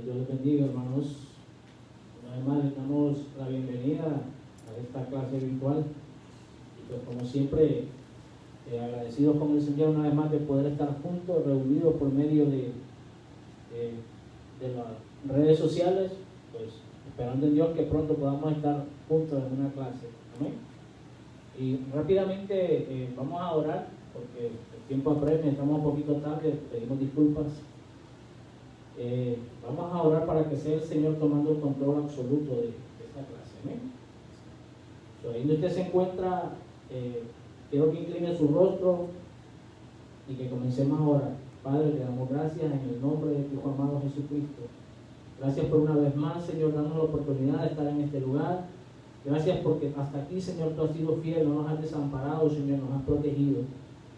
Dios les bendiga, hermanos. Una vez más les damos la bienvenida a esta clase virtual. Y pues como siempre, agradecidos con el Señor una vez más de poder estar juntos, reunidos por medio de las redes sociales, pues esperando en Dios que pronto podamos estar juntos en una clase. Amén. Y rápidamente vamos a orar, porque el tiempo apremia, estamos un poquito tarde, pedimos disculpas. Vamos a orar para que sea el Señor tomando el control absoluto de esta clase. Amén. Ahí donde usted se encuentra, quiero que incline su rostro y que comencemos a orar. Padre, te damos gracias en el nombre de tu Hijo amado Jesucristo. Gracias por una vez más, Señor, darnos la oportunidad de estar en este lugar. Gracias porque hasta aquí, Señor, tú has sido fiel, no nos has desamparado, Señor, nos has protegido.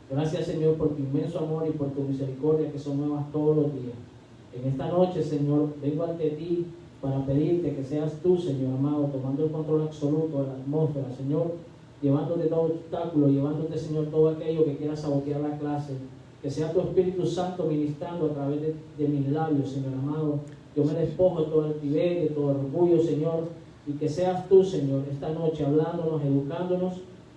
Gracias, Señor, por tu inmenso amor y por tu misericordia que son nuevas todos los días. En esta noche, Señor, vengo ante ti para pedirte que seas tú, Señor amado, tomando el control absoluto de la atmósfera, Señor, llevándote todo obstáculo, llevándote, Señor, todo aquello que quiera sabotear la clase. Que sea tu Espíritu Santo ministrando a través de mis labios, Señor amado. Yo me despojo de todo altivez, de todo orgullo, Señor, y que seas tú, Señor, esta noche hablándonos, educándonos,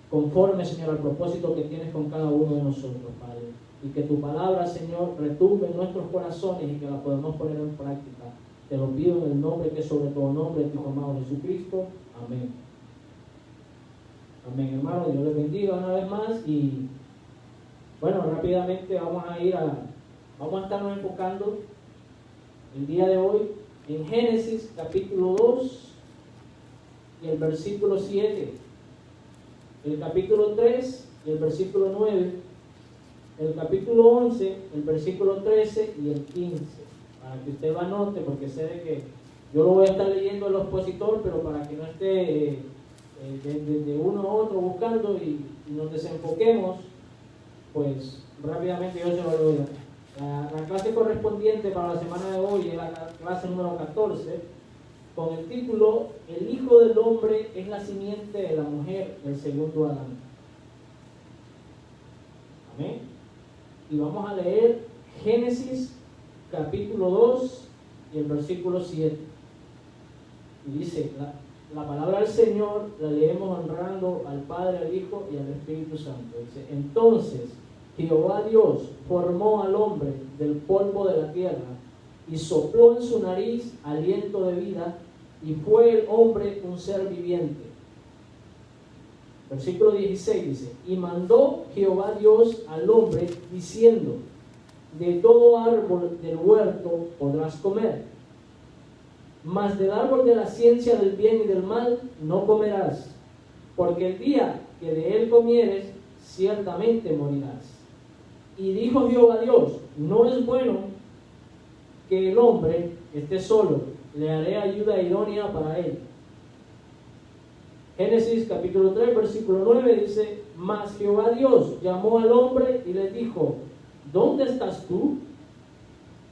conforme, Señor, al propósito que tienes con cada uno de nosotros, Padre. Y que tu palabra, Señor, retumbe en nuestros corazones y que la podamos poner en práctica. Te lo pido en el nombre que es sobre todo nombre de tu Hijo amado Jesucristo. Amén. Amén, hermano. Dios les bendiga una vez más. Y bueno, rápidamente vamos a estarnos enfocando el día de hoy en Génesis capítulo 2 y el versículo 7, el capítulo 3 y el versículo 9, el capítulo 11, el versículo 13 y el 15, para que usted lo anote, porque sé de que yo lo voy a estar leyendo el expositor, pero para que no esté de uno a otro buscando y nos desenfoquemos, pues rápidamente yo se lo doy. La clase correspondiente para la semana de hoy es la clase número 14, con el título El Hijo del Hombre es la simiente de la mujer, el segundo Adán. Amén. Y vamos a leer Génesis capítulo 2 y el versículo 7. Y dice, la palabra del Señor la leemos honrando al Padre, al Hijo y al Espíritu Santo. Dice, entonces Jehová Dios formó al hombre del polvo de la tierra y sopló en su nariz aliento de vida, y fue el hombre un ser viviente. Versículo 16 dice, y mandó Jehová Dios al hombre diciendo, de todo árbol del huerto podrás comer, mas del árbol de la ciencia del bien y del mal no comerás, porque el día que de él comieres ciertamente morirás. Y dijo Jehová Dios, no es bueno que el hombre esté solo, le haré ayuda idónea para él. Génesis capítulo 3 versículo 9 dice, mas Jehová Dios llamó al hombre y le dijo, ¿dónde estás tú?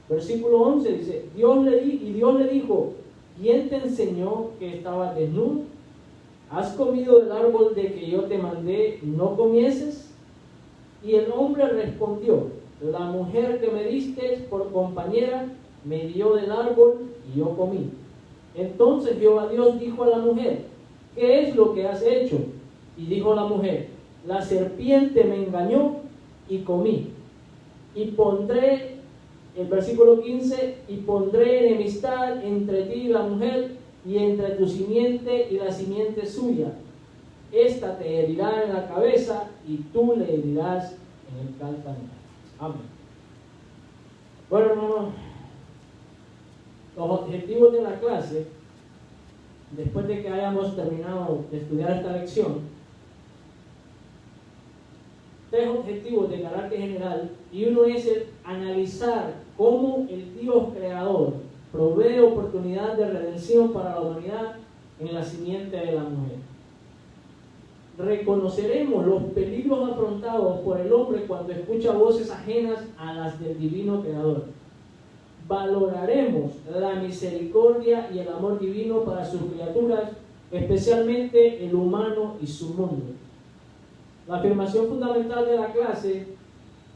Versículo 11 dice, Dios le dijo, ¿quién te enseñó que estabas desnudo? ¿Has comido del árbol de que yo te mandé no comieses? Y el hombre respondió, la mujer que me diste por compañera me dio del árbol y yo comí. Entonces Jehová Dios dijo a la mujer, ¿qué es lo que has hecho? Y dijo la mujer, la serpiente me engañó y comí. Y pondré, el versículo 15, y pondré enemistad entre ti y la mujer, y entre tu simiente y la simiente suya. Esta te herirá en la cabeza y tú le herirás en el calcañar. Amén. Bueno, hermanos, los objetivos de la clase, después de que hayamos terminado de estudiar esta lección, 3 objetivos de carácter general, y uno es el analizar cómo el Dios creador provee oportunidad de redención para la humanidad en la simiente de la mujer. Reconoceremos los peligros afrontados por el hombre cuando escucha voces ajenas a las del divino creador. Valoraremos la misericordia y el amor divino para sus criaturas, especialmente el humano y su mundo. La afirmación fundamental de la clase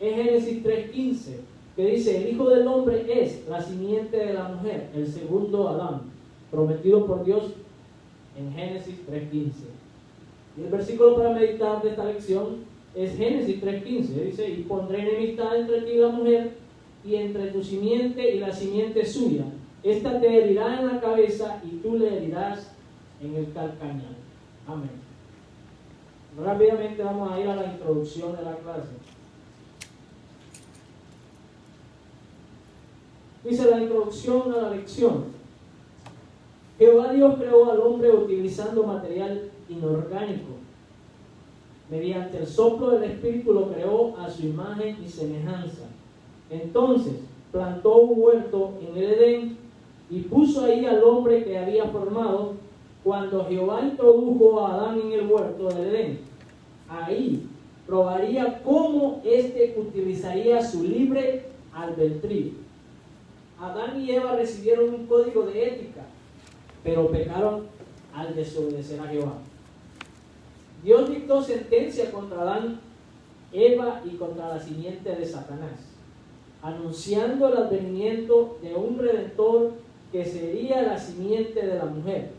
es Génesis 3:15, que dice: el Hijo del Hombre es la simiente de la mujer, el segundo Adán, prometido por Dios en Génesis 3:15. Y el versículo para meditar de esta lección es Génesis 3:15. Dice: y pondré enemistad entre ti y la mujer, y entre tu simiente y la simiente suya. Esta te herirá en la cabeza, y tú le herirás en el calcañar. Amén. Rápidamente vamos a ir a la introducción de la clase. Dice la introducción a la lección: Jehová Dios creó al hombre utilizando material inorgánico. Mediante el soplo del Espíritu lo creó a su imagen y semejanza. Entonces plantó un huerto en el Edén y puso ahí al hombre que había formado. Cuando Jehová introdujo a Adán en el huerto del Edén, ahí probaría cómo éste utilizaría su libre albedrío. Adán y Eva recibieron un código de ética, pero pecaron al desobedecer a Jehová. Dios dictó sentencia contra Adán, Eva y contra la simiente de Satanás, anunciando el advenimiento de un redentor que sería la simiente de la mujer,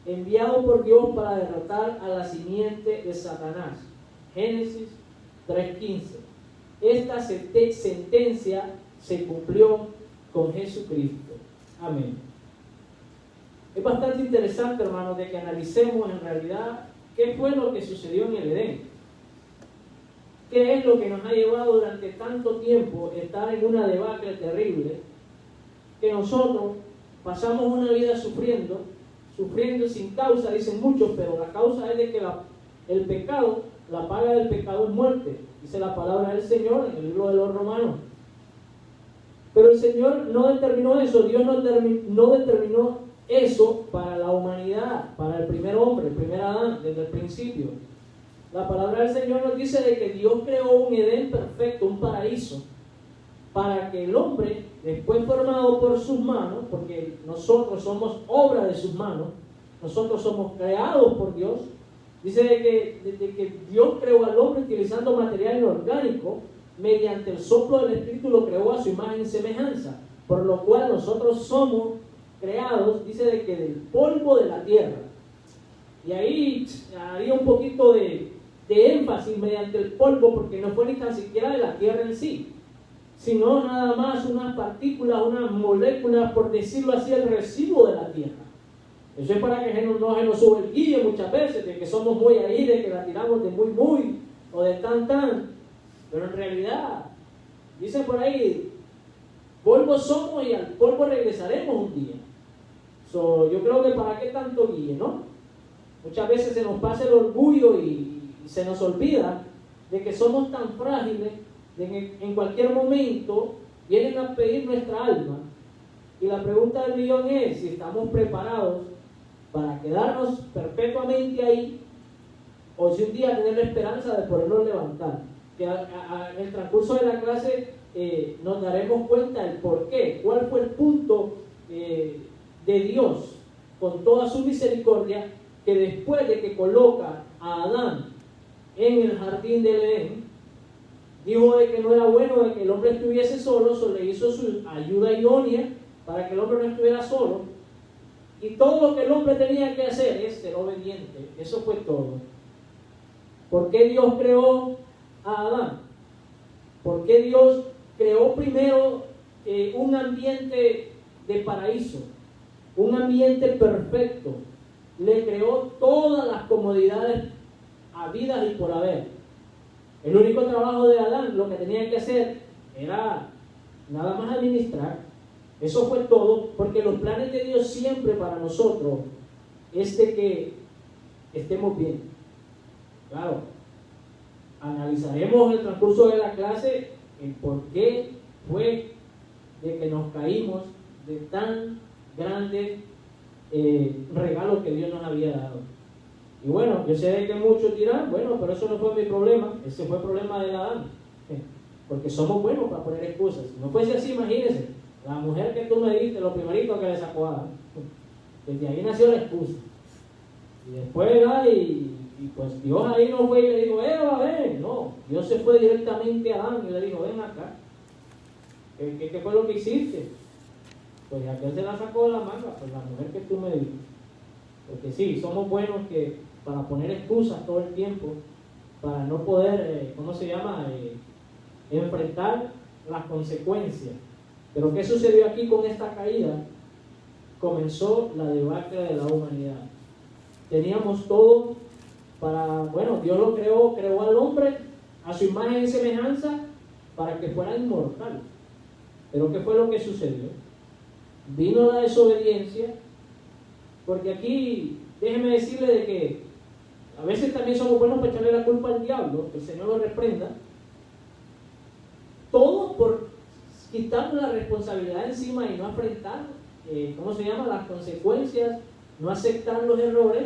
enviado por Dios para derrotar a la simiente de Satanás. Génesis 3:15. Esta sentencia se cumplió con Jesucristo. Amén. Es bastante interesante, hermanos, de que analicemos en realidad qué fue lo que sucedió en el Edén. ¿Qué es lo que nos ha llevado durante tanto tiempo a estar en una debacle terrible? Que nosotros pasamos una vida sufriendo sin causa, dicen muchos, pero la causa es de que el pecado, la paga del pecado es muerte, dice la palabra del Señor en el libro de los Romanos. Pero el Señor no determinó eso, Dios no determinó eso para la humanidad, para el primer hombre, el primer Adán, desde el principio. La palabra del Señor nos dice de que Dios creó un Edén perfecto, un paraíso, para que el hombre, después formado por sus manos, porque nosotros somos obra de sus manos, nosotros somos creados por Dios, dice de que Dios creó al hombre utilizando material inorgánico, mediante el soplo del Espíritu lo creó a su imagen y semejanza, por lo cual nosotros somos creados, dice de que del polvo de la tierra. Y ahí haría un poquito de énfasis mediante el polvo, porque no fue ni tan siquiera de la tierra en sí, sino nada más unas partículas, unas moléculas, por decirlo así, el residuo de la tierra. Eso es para que no se nos sube el guille muchas veces, de que somos muy ahí, de que la tiramos de muy, o de tan. Pero en realidad, dice por ahí, polvo somos y al polvo regresaremos un día. Yo creo que para qué tanto guille, ¿no? Muchas veces se nos pasa el orgullo y se nos olvida de que somos tan frágiles, de que en cualquier momento vienen a pedir nuestra alma. Y la pregunta del millón es si estamos preparados para quedarnos perpetuamente ahí, o si un día tener la esperanza de podernos levantar. Que en el transcurso de la clase nos daremos cuenta del por qué, cuál fue el punto de Dios con toda su misericordia, que después de que coloca a Adán en el jardín del Edén, dijo de que no era bueno de que el hombre estuviese solo, le hizo su ayuda idónea para que el hombre no estuviera solo, y todo lo que el hombre tenía que hacer es ser obediente. Eso fue todo. ¿Por qué Dios creó a Adán? ¿Por qué Dios creó primero un ambiente de paraíso, un ambiente perfecto? Le creó todas las comodidades habidas y por haber. El único trabajo de Adán, lo que tenía que hacer era nada más administrar. Eso fue todo, porque los planes de Dios siempre para nosotros es de que estemos bien. Claro, analizaremos en el transcurso de la clase el por qué fue de que nos caímos de tan grande regalo que Dios nos había dado. Y bueno, yo sé que muchos dirán, bueno, pero eso no fue mi problema, ese fue el problema de Adán, porque somos buenos para poner excusas. Si no fuese así, imagínense, la mujer que tú me diste, lo primerito que le sacó a Adán, desde ahí nació la excusa. Y después, y pues Dios ahí no fue y le dijo, Eva, ven. No, Dios se fue directamente a Adán y le dijo, ven acá. ¿Qué fue lo que hiciste? Pues aquel se la sacó de la manga, pues la mujer que tú me diste. Porque sí, somos buenos para poner excusas todo el tiempo, para no poder, enfrentar las consecuencias. Pero ¿qué sucedió aquí con esta caída? Comenzó la debacle de la humanidad. Teníamos todo Dios lo creó al hombre a su imagen y semejanza para que fuera inmortal. Pero ¿qué fue lo que sucedió? Vino la desobediencia, porque aquí, déjeme decirle de que a veces también somos buenos para echarle la culpa al diablo, que el Señor lo reprenda, todo por quitarnos la responsabilidad encima y no enfrentar, las consecuencias, no aceptar los errores,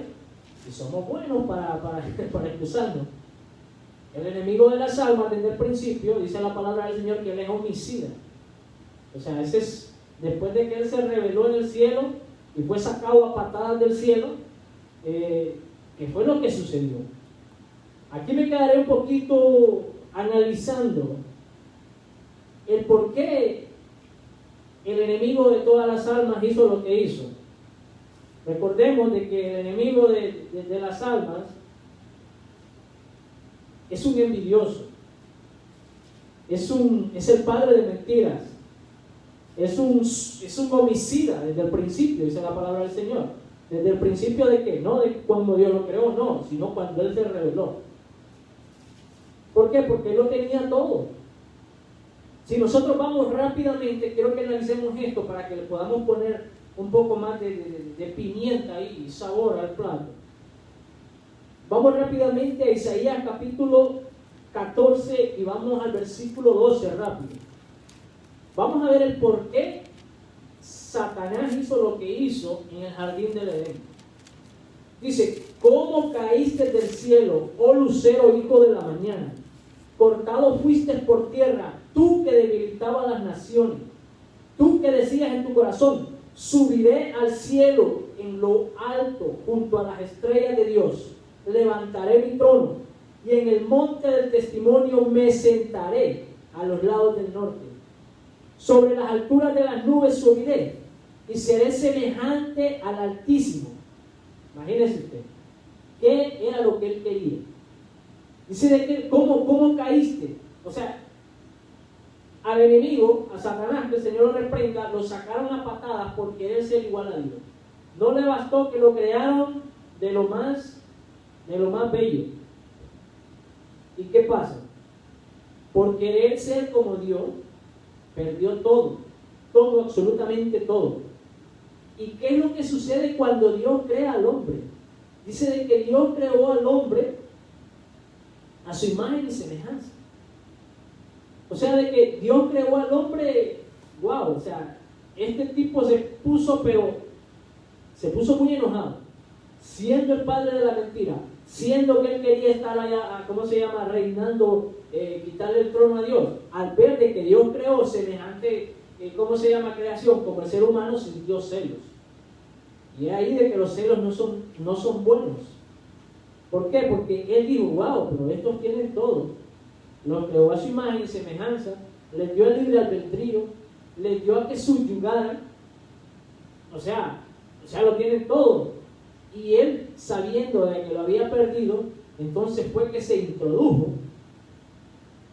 y somos buenos para excusarnos. El enemigo de las almas, desde el principio, dice la palabra del Señor que él es homicida. O sea, ese es, después de que él se rebeló en el cielo y fue sacado a patadas del cielo, ¿qué fue lo que sucedió? Aquí me quedaré un poquito analizando el por qué el enemigo de todas las almas hizo lo que hizo. Recordemos de que el enemigo de las almas es un envidioso, es el padre de mentiras, es un homicida desde el principio, dice la palabra del Señor. Desde el principio de qué, no de cuando Dios lo creó, no, sino cuando Él se reveló. ¿Por qué? Porque Él lo tenía todo. Si nosotros vamos rápidamente, quiero que analicemos esto para que le podamos poner un poco más de pimienta y sabor al plato. Vamos rápidamente a Isaías capítulo 14 y vamos al versículo 12 rápido. Vamos a ver el por qué Satanás hizo lo que hizo en el jardín del Edén. Dice: ¿cómo caíste del cielo, oh lucero, hijo de la mañana? Cortado fuiste por tierra, tú que debilitabas las naciones. Tú que decías en tu corazón: subiré al cielo en lo alto, junto a las estrellas de Dios. Levantaré mi trono, y en el monte del testimonio me sentaré a los lados del norte. Sobre las alturas de las nubes subiré, y seré semejante al Altísimo. Imagínese usted, ¿qué era lo que él quería? Dice de que, ¿cómo caíste? O sea, al enemigo, a Satanás, que el Señor lo reprenda, lo sacaron a patadas por querer ser igual a Dios. No le bastó que lo crearon de lo más bello. ¿Y qué pasa? Por querer ser como Dios, perdió todo, absolutamente todo. ¿Y qué es lo que sucede cuando Dios crea al hombre? Dice de que Dios creó al hombre a su imagen y semejanza. O sea, de que Dios creó al hombre, wow, o sea, este tipo se puso muy enojado, siendo el padre de la mentira, siendo que él quería estar allá, reinando, quitarle el trono a Dios. Al ver de que Dios creó semejante, creación, como el ser humano, sintió celos. Y es ahí de que los celos no son buenos. ¿Por qué? Porque él dijo: wow, pero estos tienen todo. Los creó a su imagen y semejanza, les dio el libre albedrío, les dio a que subyugaran. O sea, lo tienen todo. Y él, sabiendo de que lo había perdido, entonces fue que se introdujo,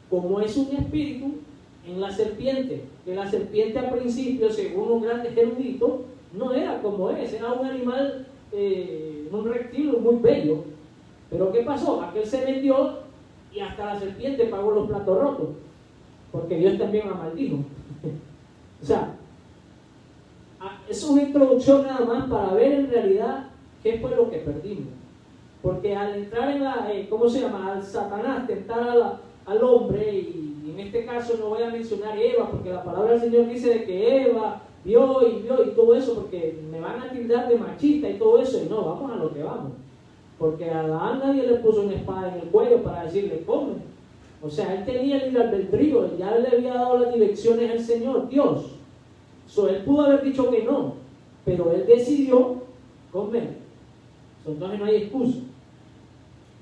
como es un espíritu, en la serpiente. Que la serpiente al principio, según los grandes eruditos, no era como es, era un animal, un reptil muy bello. Pero ¿qué pasó? Aquel se vendió y hasta la serpiente pagó los platos rotos, porque Dios también la maldijo. O sea, es una introducción nada más para ver en realidad qué fue lo que perdimos. Porque al entrar en al Satanás tentar al hombre, y en este caso no voy a mencionar Eva, porque la palabra del Señor dice de que Eva vio y todo eso, porque me van a tildar de machista y todo eso, y no, vamos a lo que vamos. Porque a Adán nadie le puso una espada en el cuello para decirle come. O sea, él tenía el libre albedrío, ya le había dado las direcciones al Señor, Dios. Él pudo haber dicho que no, pero él decidió comer. Entonces no hay excusa.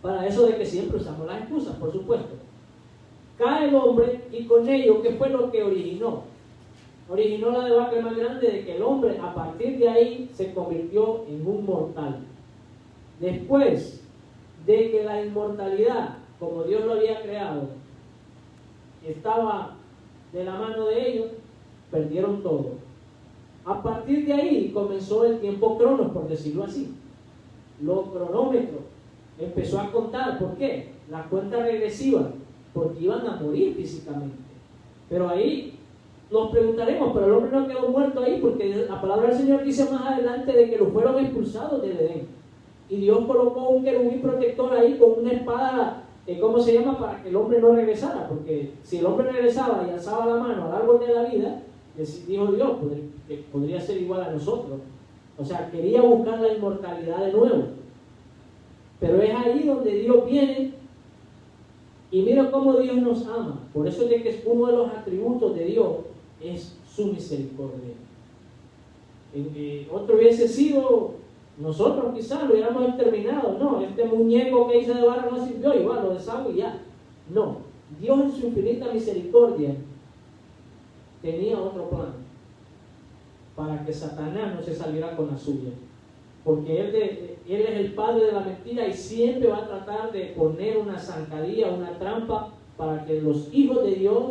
Para eso de que siempre usamos las excusas, por supuesto. Cae el hombre, y con ello, ¿qué fue lo que originó? originó la debacle más grande de que el hombre a partir de ahí se convirtió en un mortal. Después de que la inmortalidad, como Dios lo había creado, estaba de la mano de ellos, perdieron todo. A partir de ahí comenzó el tiempo cronos, por decirlo así. Los cronómetros empezó a contar. ¿Por qué? La cuenta regresiva, porque iban a morir físicamente. Pero ahí nos preguntaremos, pero el hombre no quedó muerto ahí, porque la palabra del Señor dice más adelante de que lo fueron expulsados del Edén. Y Dios colocó un querubín protector ahí con una espada, ¿cómo se llama? Para que el hombre no regresara, porque si el hombre regresaba y alzaba la mano al árbol de la vida, dijo Dios, que podría ser igual a nosotros. O sea, quería buscar la inmortalidad de nuevo. Pero es ahí donde Dios viene y mira cómo Dios nos ama. Por eso es de que es uno de los atributos de Dios es su misericordia. Otro hubiese sido, nosotros quizás lo hubiéramos exterminado. No, este muñeco que hice de barro no sirvió, igual lo deshago y ya. No, Dios en su infinita misericordia tenía otro plan para que Satanás no se saliera con la suya, porque él es el padre de la mentira y siempre va a tratar de poner una zancadilla, una trampa para que los hijos de Dios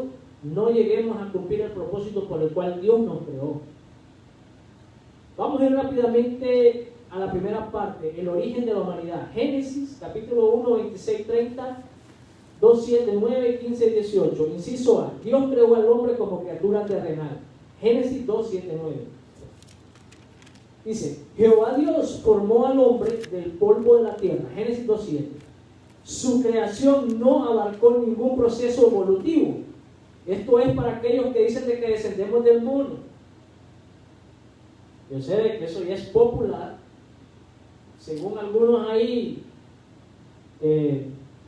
no lleguemos a cumplir el propósito por el cual Dios nos creó. Vamos a ir rápidamente a la primera parte, el origen de la humanidad. Génesis capítulo 1, 26, 30, 2, 7, 9, 15 y 18. Inciso A, Dios creó al hombre como criatura terrenal. Génesis 2, 7, 9. Dice, Jehová Dios formó al hombre del polvo de la tierra. Génesis 2, 7. Su creación no abarcó ningún proceso evolutivo. Esto es para aquellos que dicen de que descendemos del mono. Yo sé de que eso ya es popular. Según algunos ahí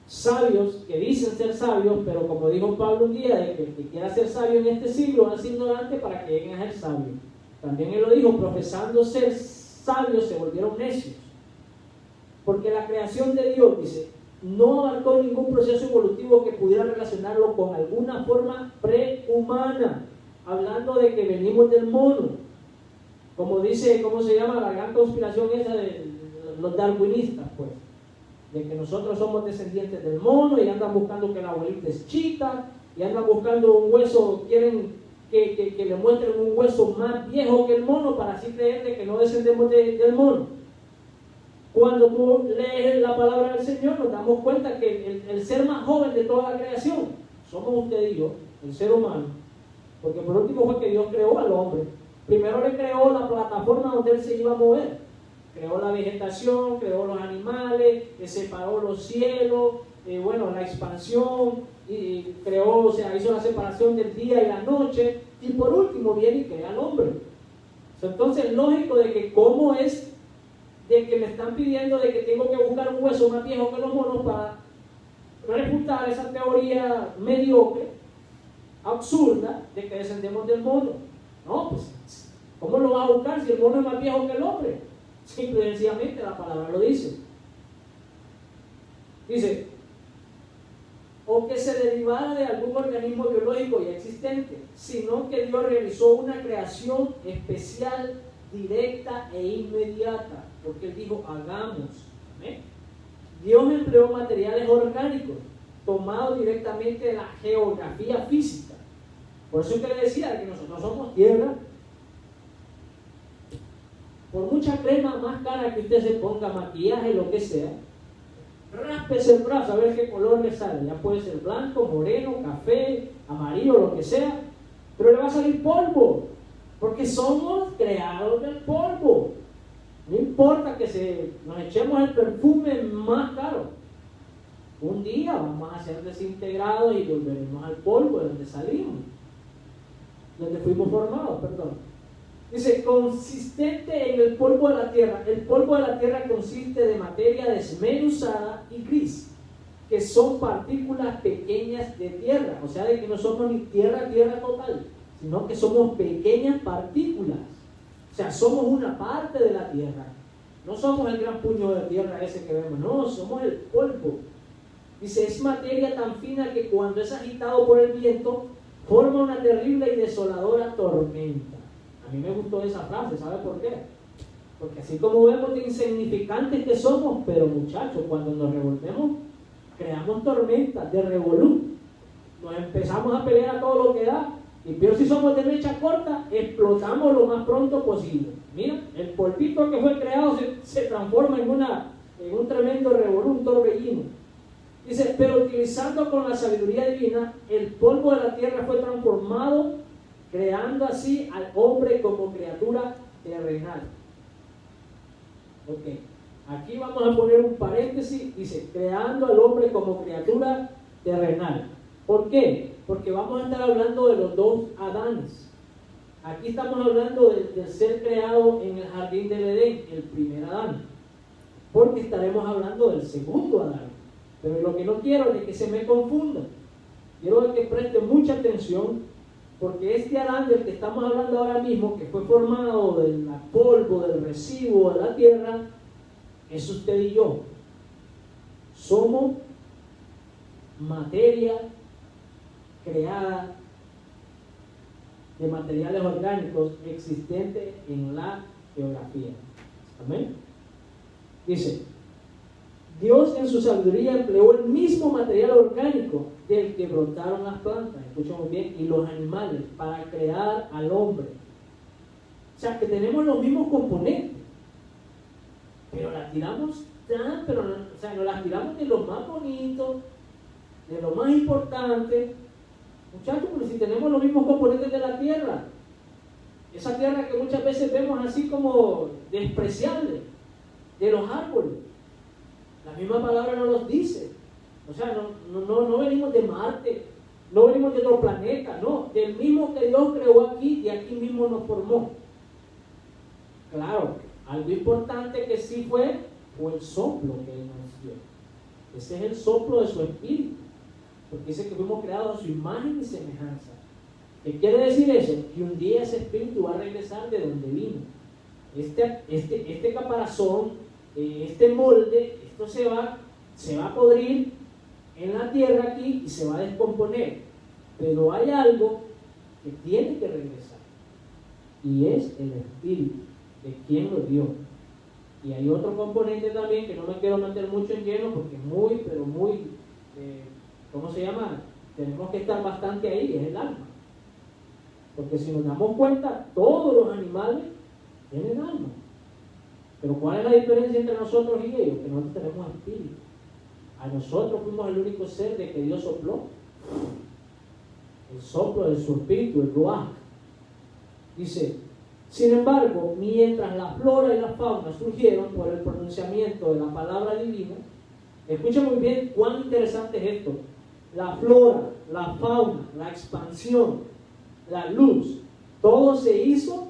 sabios que dicen ser sabios, pero como dijo Pablo un día, de que el que quiera ser sabio en este siglo va a ser ignorante para que lleguen a ser sabios. También él lo dijo, profesando ser sabios se volvieron necios. Porque la creación de Dios, dice, no abarcó ningún proceso evolutivo que pudiera relacionarlo con alguna forma prehumana, hablando de que venimos del mono. Como dice, ¿cómo se llama? La gran conspiración esa de los darwinistas, pues. De que nosotros somos descendientes del mono y andan buscando que la abuelita es chita y andan buscando un hueso, quieren que le muestren un hueso más viejo que el mono para así creer de que no descendemos del mono. Cuando tú lees la palabra del Señor nos damos cuenta que el ser más joven de toda la creación somos usted y yo, el ser humano, porque por último fue que Dios creó al hombre. Primero le creó la plataforma donde él se iba a mover, creó la vegetación, creó los animales, separó los cielos, la expansión, y creó, o sea, hizo la separación del día y la noche, y por último viene y crea al hombre. Entonces, lógico de que cómo es de que me están pidiendo de que tengo que buscar un hueso más viejo que los monos para refutar esa teoría mediocre, absurda, de que descendemos del mono. No, pues, ¿cómo lo vas a buscar si el mono es más viejo que el hombre? Simple y sencillamente la palabra lo dice. Dice, o que se derivara de algún organismo biológico ya existente, sino que Dios realizó una creación especial, directa e inmediata, porque Él dijo, hagamos. ¿Eh? Dios empleó materiales orgánicos, tomados directamente de la geografía física. Por eso es que le decía que nosotros somos tierra. Por mucha crema más cara que usted se ponga, maquillaje, lo que sea, ráspese el brazo a ver qué color le sale. Ya puede ser blanco, moreno, café, amarillo, lo que sea, pero le va a salir polvo, porque somos creados del polvo. No importa que nos echemos el perfume más caro, un día vamos a ser desintegrados y volveremos al polvo de donde salimos, donde fuimos formados, perdón. Dice, consistente en el polvo de la tierra. El polvo de la tierra consiste de materia desmenuzada y gris, que son partículas pequeñas de tierra. O sea, de que no somos ni tierra total, sino que somos pequeñas partículas. O sea, somos una parte de la tierra. No somos el gran puño de tierra ese que vemos, no, somos el polvo. Dice, es materia tan fina que cuando es agitado por el viento, forma una terrible y desoladora tormenta. A mí me gustó esa frase, ¿sabe por qué? Porque así como vemos de insignificantes que somos, pero muchachos, cuando nos revolvemos, creamos tormentas de revolú. Nos empezamos a pelear a todo lo que da, y peor si somos de mecha corta, explotamos lo más pronto posible. Mira, el polvito que fue creado se transforma en un tremendo revolú, un torbellino. Dice, pero utilizando con la sabiduría divina, el polvo de la tierra fue transformado, creando así al hombre como criatura terrenal. Ok, aquí vamos a poner un paréntesis, dice, creando al hombre como criatura terrenal. ¿Por qué? Porque vamos a estar hablando de los dos Adanes. Aquí estamos hablando del ser creado en el jardín del Edén, el primer Adán. Porque estaremos hablando del segundo Adán. Pero lo que no quiero es que se me confunda. Quiero que preste mucha atención, porque este Adán del que estamos hablando ahora mismo, que fue formado del polvo, del residuo de la tierra, es usted y yo. Somos materia creada de materiales orgánicos existentes en la geografía. Amén. Dice, Dios en su sabiduría empleó el mismo material orgánico del que brotaron las plantas, escuchamos bien, y los animales para crear al hombre. O sea, que tenemos los mismos componentes, pero las tiramos nos las tiramos de lo más bonito, de lo más importante. Muchachos, pero si tenemos los mismos componentes de la tierra, esa tierra que muchas veces vemos así como despreciable, de los árboles, la misma palabra nos los dice. O sea, no venimos de Marte, no venimos de otro planeta, no, del mismo que Dios creó aquí, y aquí mismo nos formó. Claro, algo importante que sí fue el soplo que Él nos dio. Ese es el soplo de su espíritu, porque dice que fuimos creados a su imagen y semejanza. ¿Qué quiere decir eso? Que un día ese espíritu va a regresar de donde vino. Este caparazón, este molde, esto se va a podrir en la tierra aquí y se va a descomponer. Pero hay algo que tiene que regresar, y es el espíritu de quien lo dio. Y hay otro componente también que no me quiero meter mucho en lleno porque es muy, ¿cómo se llama? Tenemos que estar bastante ahí, es el alma. Porque si nos damos cuenta, todos los animales tienen alma. Pero ¿cuál es la diferencia entre nosotros y ellos? Que nosotros tenemos espíritu. A nosotros fuimos el único ser de que Dios sopló. El soplo de su espíritu, el ruaj. Dice, sin embargo, mientras la flora y la fauna surgieron por el pronunciamiento de la palabra divina, escucha muy bien cuán interesante es esto. La flora, la fauna, la expansión, la luz, todo se hizo.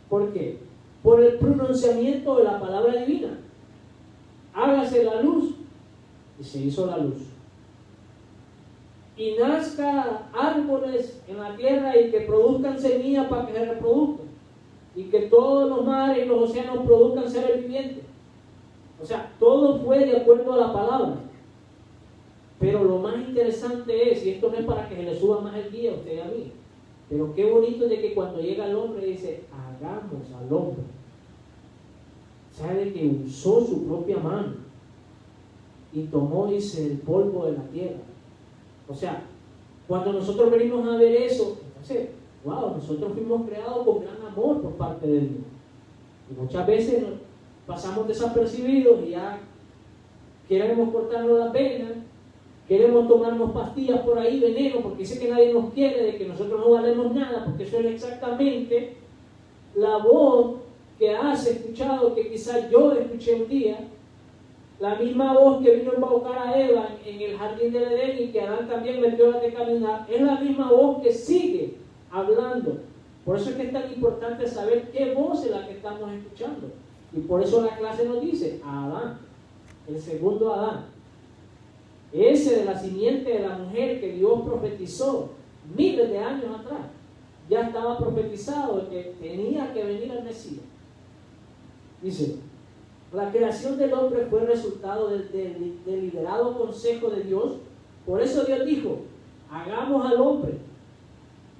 ¿Por qué? Por el pronunciamiento de la palabra divina. Hágase la luz, y se hizo la luz. Y nazca árboles en la tierra y que produzcan semillas para que se reproduzcan. Y que todos los mares y los océanos produzcan seres vivientes. O sea, todo fue de acuerdo a la palabra. Pero lo más interesante es, y esto no es para que se le suba más el día a usted y a mí, pero qué bonito es de que cuando llega el hombre dice, hagamos al hombre. Sabe que usó su propia mano y tomó, dice, el polvo de la tierra. O sea, cuando nosotros venimos a ver eso, entonces, wow, nosotros fuimos creados con gran amor por parte de Dios. Y muchas veces pasamos desapercibidos y ya queremos cortarnos la pena, queremos tomarnos pastillas por ahí, veneno, porque dice que nadie nos quiere, de que nosotros no valemos nada, porque eso es exactamente la voz que has escuchado, que quizás yo escuché un día, la misma voz que vino a embaucar a Eva en el jardín del Edén y que Adán también metió de caminar, es la misma voz que sigue hablando. Por eso es que es tan importante saber qué voz es la que estamos escuchando. Y por eso la clase nos dice, a Adán, el segundo Adán, ese de la simiente de la mujer que Dios profetizó miles de años atrás, ya estaba profetizado que tenía que venir el Mesías. Dice, la creación del hombre fue el resultado del deliberado consejo de Dios. Por eso Dios dijo, hagamos al hombre.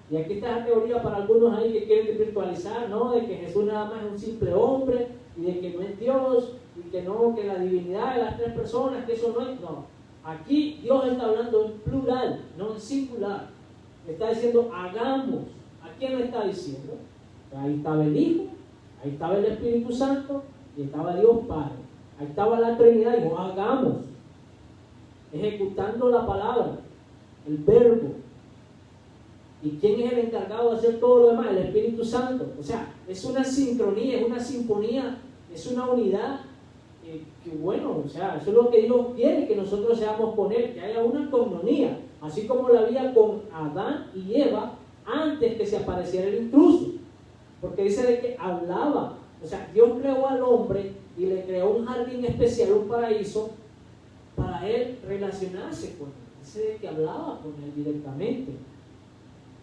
Y aquí está la teoría para algunos ahí que quieren virtualizar, ¿no? De que Jesús nada más es un simple hombre y de que no es Dios y que no, que la divinidad de las tres personas, que eso no es. No, aquí Dios está hablando en plural, no en singular. Está diciendo hagamos. ¿A quién le está diciendo? Ahí estaba el Hijo, ahí estaba el Espíritu Santo y estaba Dios Padre. Ahí estaba la Trinidad y dijo hagamos, ejecutando la palabra, el verbo. ¿Y quién es el encargado de hacer todo lo demás? El Espíritu Santo. O sea, es una sincronía, es una sinfonía, es una unidad que bueno, o sea, eso es lo que Dios quiere que nosotros seamos con Él, que haya una comunión, así como la había con Adán y Eva antes que se apareciera el intruso. Porque dice de que hablaba, o sea, Dios creó al hombre y le creó un jardín especial, un paraíso, para él relacionarse con él. Dice de que hablaba con él directamente.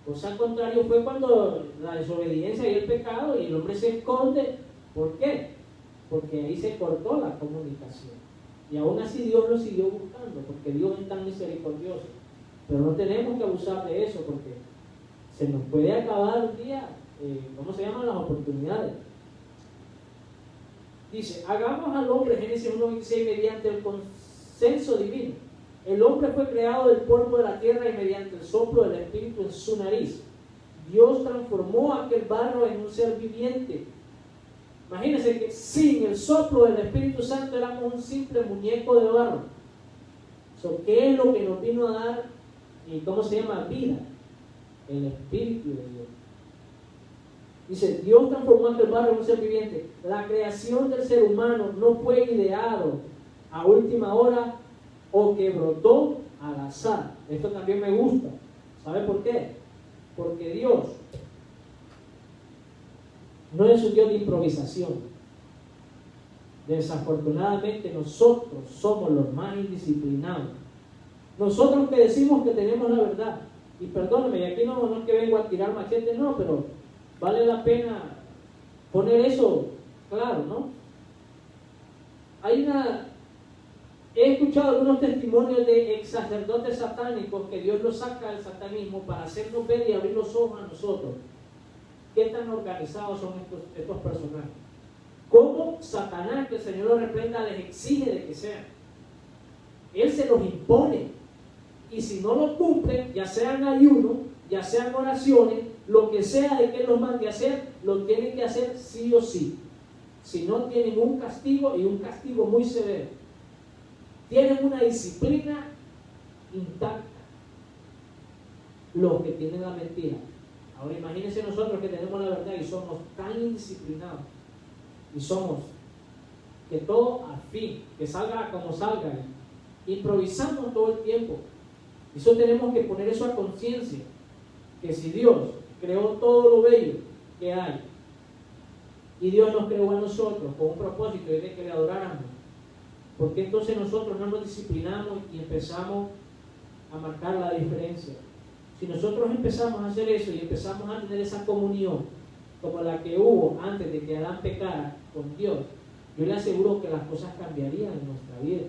Cosa al contrario fue cuando la desobediencia y el pecado y el hombre se esconde. ¿Por qué? Porque ahí se cortó la comunicación. Y aún así Dios lo siguió buscando, porque Dios es tan misericordioso. Pero no tenemos que abusar de eso, porque se nos puede acabar un día, ¿cómo se llaman las oportunidades? Dice, hagamos al hombre, Génesis 1:26, mediante el consenso divino. El hombre fue creado del polvo de la tierra y mediante el soplo del Espíritu en su nariz. Dios transformó aquel barro en un ser viviente. Imagínense que sin el soplo del Espíritu Santo éramos un simple muñeco de barro. ¿Qué es lo que nos vino a dar? ¿Y cómo se llama? Vida. El Espíritu de Dios. Dice, Dios transformó aquel barro en un ser viviente. La creación del ser humano no fue ideado a última hora o que brotó al azar. Esto también me gusta. ¿Sabe por qué? Porque Dios no es un Dios de improvisación. Desafortunadamente nosotros somos los más indisciplinados. Nosotros que decimos que tenemos la verdad. Y perdóneme, y aquí no es que vengo a tirar machete, no, pero vale la pena poner eso claro, ¿no? He escuchado algunos testimonios de ex sacerdotes satánicos que Dios los saca del satanismo para hacernos ver y abrir los ojos a nosotros. ¿Qué tan organizados son estos personajes? ¿Cómo Satanás, que el Señor los reprenda, les exige de que sean? Él se los impone. Y si no lo cumplen, ya sean ayuno, ya sean oraciones, lo que sea de que Él los mande a hacer, lo tienen que hacer sí o sí. Si no, tienen un castigo y un castigo muy severo. Tienen una disciplina intacta los que tienen la mentira. Ahora imagínense nosotros que tenemos la verdad y somos tan indisciplinados y somos que todo al fin, que salga como salga, improvisamos todo el tiempo. Eso tenemos que poner eso a conciencia, que si Dios creó todo lo bello que hay y Dios nos creó a nosotros con un propósito de que le adoráramos, ¿por qué entonces nosotros no nos disciplinamos y empezamos a marcar la diferencia? Si nosotros empezamos a hacer eso y empezamos a tener esa comunión como la que hubo antes de que Adán pecara con Dios, yo le aseguro que las cosas cambiarían en nuestra vida.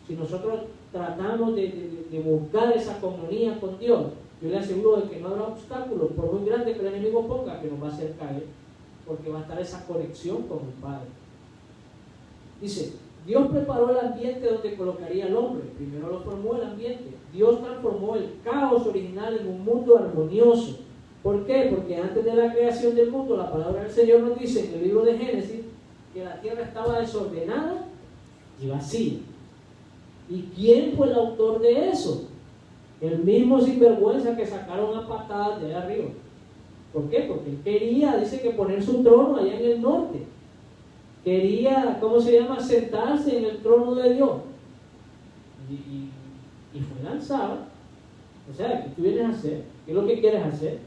Si nosotros tratamos de buscar esa comunión con Dios, yo le aseguro de que no habrá obstáculos, por muy grande que el enemigo ponga, que nos va a hacer caer, porque va a estar esa conexión con el Padre. Dice, Dios preparó el ambiente donde colocaría al hombre. Primero lo formó el ambiente. Dios transformó el caos original en un mundo armonioso. ¿Por qué? Porque antes de la creación del mundo, la palabra del Señor nos dice en el libro de Génesis que la tierra estaba desordenada y vacía. ¿Y quién fue el autor de eso? El mismo sinvergüenza que sacaron a patadas de allá arriba. ¿Por qué? Porque él quería, dice, que poner su trono allá en el norte. Quería, ¿cómo se llama?, sentarse en el trono de Dios. Y fue lanzado. O sea, ¿qué tú vienes a hacer? ¿Qué es lo que quieres hacer?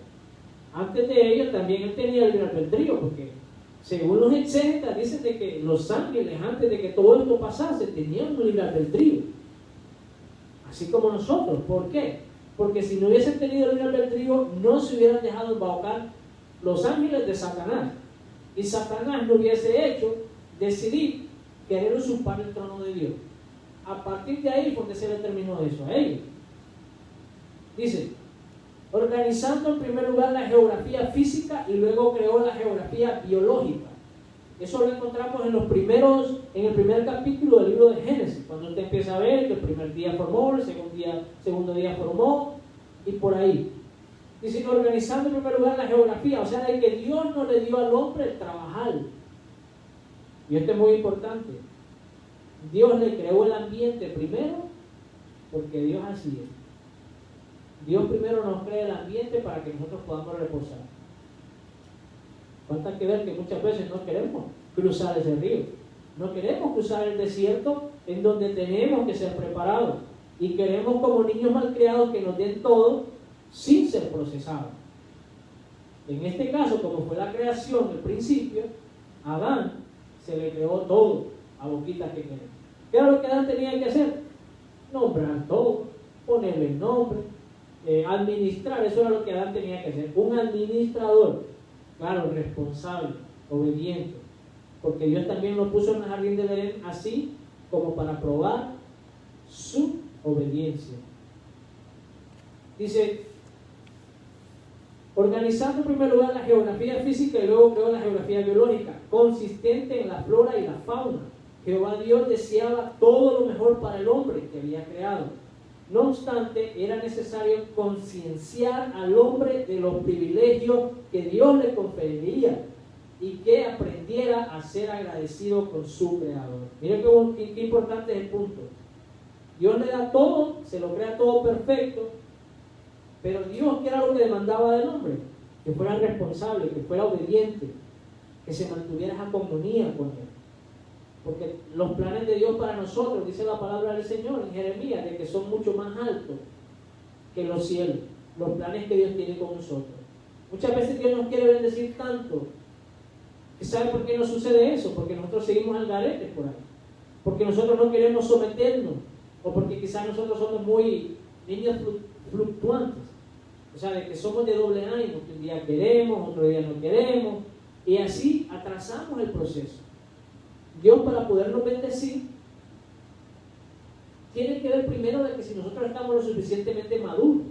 Antes de ello también él tenía el libre albedrío, porque según los exégetas dicen de que los ángeles, antes de que todo esto pasase, tenían un libre albedrío. Así como nosotros. ¿Por qué? Porque si no hubiesen tenido el libre albedrío, no se hubieran dejado embaucar los ángeles de Satanás. Y Satanás no hubiese hecho decidir querer usurpar el trono de Dios. A partir de ahí fue donde se le terminó eso a ellos. Dice, organizando en primer lugar la geografía física y luego creó la geografía biológica. Eso lo encontramos en el primer capítulo del libro de Génesis, cuando usted empieza a ver que el primer día formó, el segundo día formó, y por ahí. Dice, organizando en primer lugar la geografía, o sea, de que Dios no le dio al hombre el trabajar. Y esto es muy importante. Dios le creó el ambiente primero, porque Dios así es. Dios primero nos crea el ambiente para que nosotros podamos reposar. Falta que ver que muchas veces no queremos cruzar ese río. No queremos cruzar el desierto en donde tenemos que ser preparados. Y queremos como niños malcriados que nos den todo sin ser procesados. En este caso, como fue la creación del principio, a Adán se le creó todo a boquita que queremos. ¿Qué era lo que Adán tenía que hacer? Nombrar todo, ponerle el nombre, administrar. Eso era lo que Adán tenía que hacer. Un administrador. Claro, responsable, obediente, porque Dios también lo puso en el jardín del Edén así como para probar su obediencia. Dice, organizando en primer lugar la geografía física y luego creó la geografía biológica, consistente en la flora y la fauna. Jehová Dios deseaba todo lo mejor para el hombre que había creado. No obstante, era necesario concienciar al hombre de los privilegios que Dios le conferiría y que aprendiera a ser agradecido con su creador. Miren qué importante es el punto. Dios le da todo, se lo crea todo perfecto, pero Dios, ¿qué era lo que demandaba del hombre? Que fuera responsable, que fuera obediente, que se mantuviera esa comunión con Él. Porque los planes de Dios para nosotros, dice la palabra del Señor en Jeremías, de que son mucho más altos que los cielos, los planes que Dios tiene con nosotros. Muchas veces Dios nos quiere bendecir tanto. ¿Y sabe por qué no sucede eso? Porque nosotros seguimos al garete por ahí. Porque nosotros no queremos someternos. O porque quizás nosotros somos muy niños fluctuantes. O sea, de que somos de doble ánimo. Un día queremos, otro día no queremos. Y así atrasamos el proceso. Dios, para podernos bendecir, tiene que ver primero de que si nosotros estamos lo suficientemente maduros.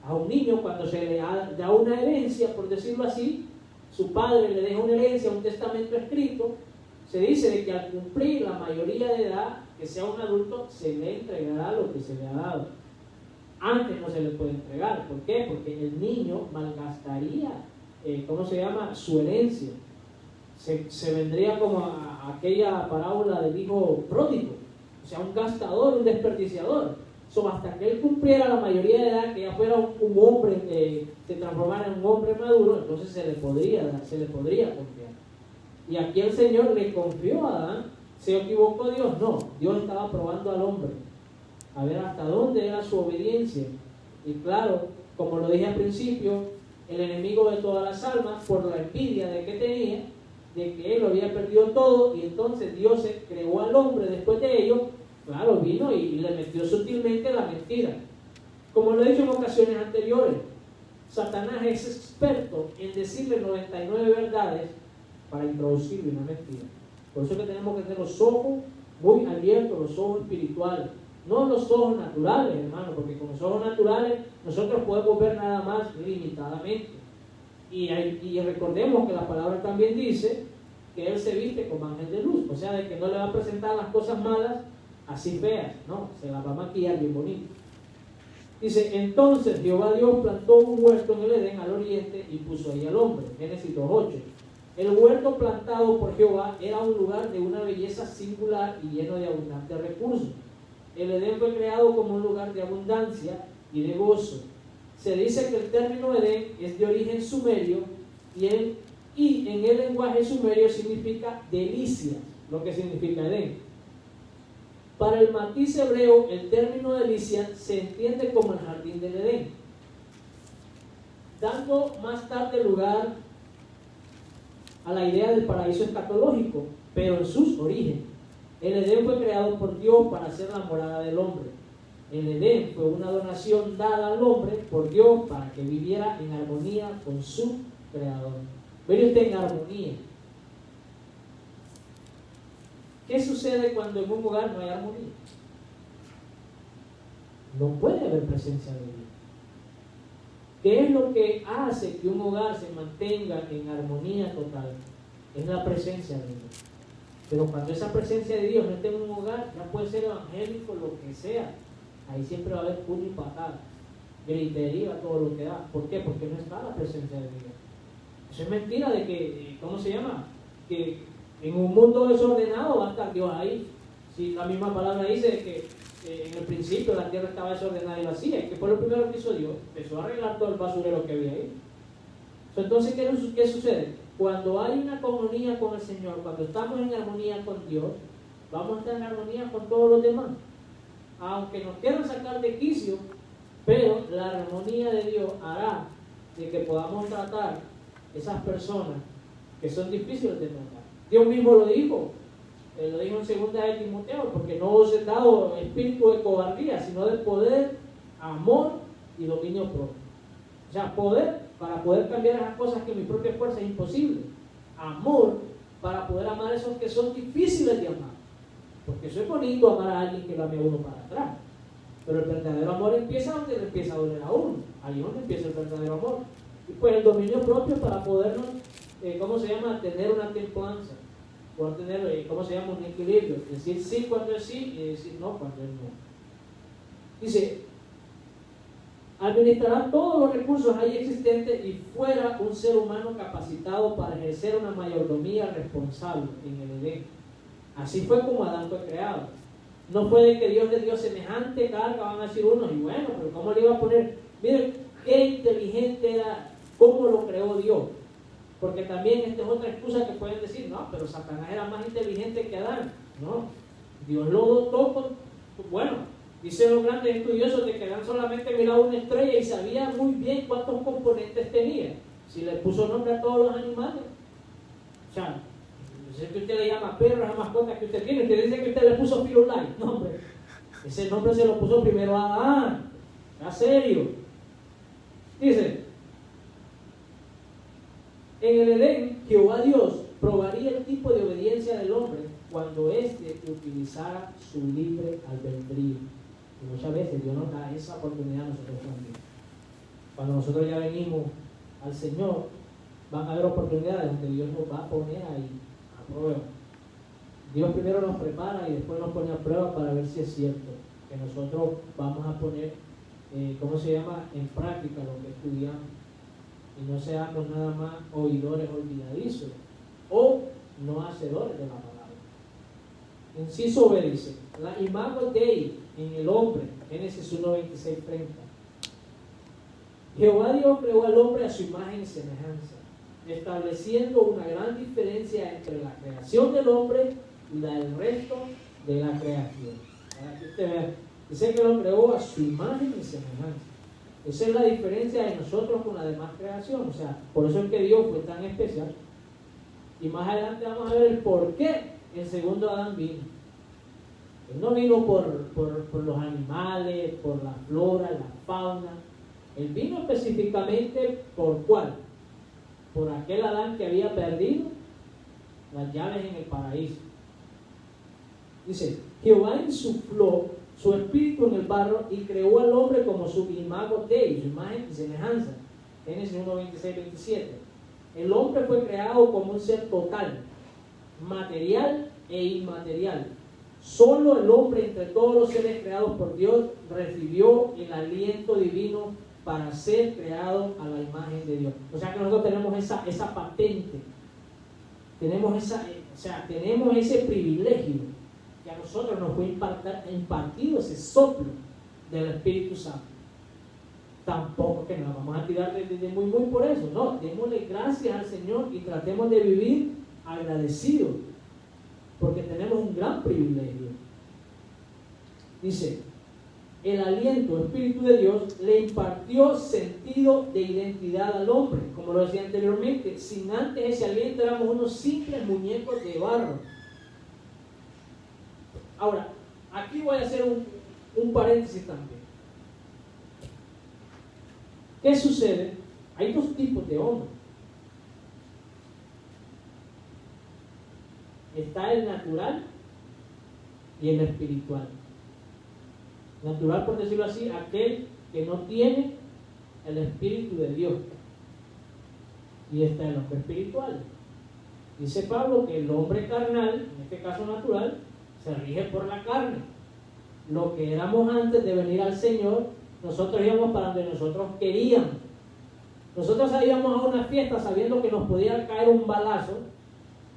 A un niño, cuando se le da una herencia, por decirlo así, su padre le deja una herencia, un testamento escrito, se dice de que al cumplir la mayoría de edad, que sea un adulto, se le entregará lo que se le ha dado. Antes no se le puede entregar. ¿Por qué? Porque el niño malgastaría, su herencia. Se vendría como a aquella parábola del hijo pródigo, o sea, un gastador, un desperdiciador. Hasta que él cumpliera la mayoría de edad, que ya fuera un hombre, se transformara en un hombre maduro, entonces se le podría confiar. Y aquí el Señor le confió a Adán. ¿Se equivocó Dios? No, Dios estaba probando al hombre, a ver hasta dónde era su obediencia. Y claro, como lo dije al principio, el enemigo de todas las almas, por la envidia de que tenía, de que él lo había perdido todo, y entonces Dios se creó al hombre después de ello. Claro, vino y le metió sutilmente la mentira. Como lo he dicho en ocasiones anteriores, Satanás es experto en decirle 99 verdades para introducirle una mentira. Por eso es que tenemos que tener los ojos muy abiertos, los ojos espirituales, no los ojos naturales, hermano, porque con los ojos naturales nosotros podemos ver nada más limitadamente. Y recordemos que la palabra también dice que Él se viste como ángel de luz, o sea, de que no le va a presentar las cosas malas así feas, no, se las va a maquillar bien bonito. Dice, entonces Jehová Dios plantó un huerto en el Edén al oriente y puso ahí al hombre. Génesis 2:8. El huerto plantado por Jehová era un lugar de una belleza singular y lleno de abundantes recursos. El Edén fue creado como un lugar de abundancia y de gozo. Se dice que el término Edén es de origen sumerio y en el lenguaje sumerio significa delicias, lo que significa Edén. Para el matiz hebreo, el término delicia se entiende como el jardín del Edén, dando más tarde lugar a la idea del paraíso escatológico, pero en sus orígenes. El Edén fue creado por Dios para ser la morada del hombre. El Edén fue una donación dada al hombre por Dios para que viviera en armonía con su creador. Mire usted, en armonía. ¿Qué sucede cuando en un hogar no hay armonía? No puede haber presencia de Dios. ¿Qué es lo que hace que un hogar se mantenga en armonía total? Es la presencia de Dios. Pero cuando esa presencia de Dios no esté en un hogar, ya puede ser evangélico, lo que sea, ahí siempre va a haber puño y patada, gritería, todo lo que da. ¿Por qué? Porque no está la presencia de Dios. Eso es mentira de que, ¿cómo se llama? Que en un mundo desordenado va a estar Dios ahí. Si la misma palabra dice que en el principio la tierra estaba desordenada y vacía, que fue lo primero que hizo Dios, empezó a arreglar todo el basurero que había ahí. Entonces, ¿qué sucede? Cuando hay una comunión con el Señor, cuando estamos en armonía con Dios, vamos a estar en armonía con todos los demás. Aunque nos quieran sacar de quicio, pero la armonía de Dios hará de que podamos tratar esas personas que son difíciles de tratar. Dios mismo lo dijo en 2 de Timoteo, porque no os he dado espíritu de cobardía, sino de poder, amor y dominio propio. O sea, poder para poder cambiar esas cosas que en mi propia fuerza es imposible. Amor para poder amar a esos que son difíciles de amar. Porque eso es bonito amar a alguien que lo ame a uno para atrás. Pero el verdadero amor empieza donde le empieza a doler a uno. Ahí es donde empieza el verdadero amor. Y pues el dominio propio para podernos, tener una templanza. Poder tener, un equilibrio. Decir sí cuando es sí y decir no cuando es no. Dice, administrará todos los recursos ahí existentes y fuera un ser humano capacitado para ejercer una mayordomía responsable en el Edén. Así fue como Adán fue creado. No fue de que Dios le dio semejante carga, van a decir unos, y bueno, pero ¿cómo le iba a poner? Miren, qué inteligente era, cómo lo creó Dios. Porque también esta es otra excusa que pueden decir, no, pero Satanás era más inteligente que Adán. No, Dios lo dotó con, bueno, dice los grandes estudiosos de que Adán solamente miraba una estrella y sabía muy bien cuántos componentes tenía. Si le puso nombre a todos los animales. O sea, no sé que usted le llama perros a mascotas que usted tiene. Usted dice que usted le puso Firulais. No, hombre. Ese nombre se lo puso primero a Adán. ¿A serio? Dice, en el Edén, Jehová Dios probaría el tipo de obediencia del hombre cuando éste utilizara su libre albedrío. Y muchas veces Dios nos da esa oportunidad a nosotros también. Cuando nosotros ya venimos al Señor, van a haber oportunidades donde Dios nos va a poner ahí a prueba. Dios primero nos prepara y después nos pone a prueba para ver si es cierto que nosotros vamos a poner, en práctica lo que estudiamos. Y no seamos nada más oidores olvidadizos o no hacedores de la palabra. Inciso B dice, la imago Dei en el hombre, Génesis 1:26-30. Jehová Dios creó al hombre a su imagen y semejanza, estableciendo una gran diferencia entre la creación del hombre y la del resto de la creación. Para que usted vea, dice que lo creó a su imagen y semejanza. Esa es la diferencia de nosotros con la demás creación. O sea, por eso es que Dios fue tan especial. Y más adelante vamos a ver el por qué el segundo Adán vino. Él no vino por los animales, por la flora, la fauna. Él vino específicamente por ¿cuál? Por aquel Adán que había perdido las llaves en el paraíso. Dice, Jehová insufló su espíritu en el barro y creó al hombre como su imago Dei, su imagen y semejanza. Génesis 1:26-27. El hombre fue creado como un ser total, material e inmaterial. Solo el hombre entre todos los seres creados por Dios recibió el aliento divino para ser creado a la imagen de Dios. O sea que nosotros tenemos esa patente, tenemos ese privilegio que a nosotros nos fue impartido ese soplo del Espíritu Santo. Tampoco que nos vamos a tirar de muy por eso, no, démosle gracias al Señor y tratemos de vivir agradecidos, porque tenemos un gran privilegio. Dice, el aliento, el Espíritu de Dios le impartió sentido de identidad al hombre, como lo decía anteriormente. Sin antes ese aliento éramos unos simples muñecos de barro. Ahora, aquí voy a hacer un paréntesis también. ¿Qué sucede? Hay dos tipos de hombre. Está el natural y el espiritual. Natural, por decirlo así, aquel que no tiene el Espíritu de Dios. Y está el hombre espiritual. Dice Pablo que el hombre carnal, en este caso natural, se rige por la carne. Lo que éramos antes de venir al Señor, nosotros íbamos para donde nosotros queríamos. Nosotros íbamos a una fiesta sabiendo que nos podía caer un balazo,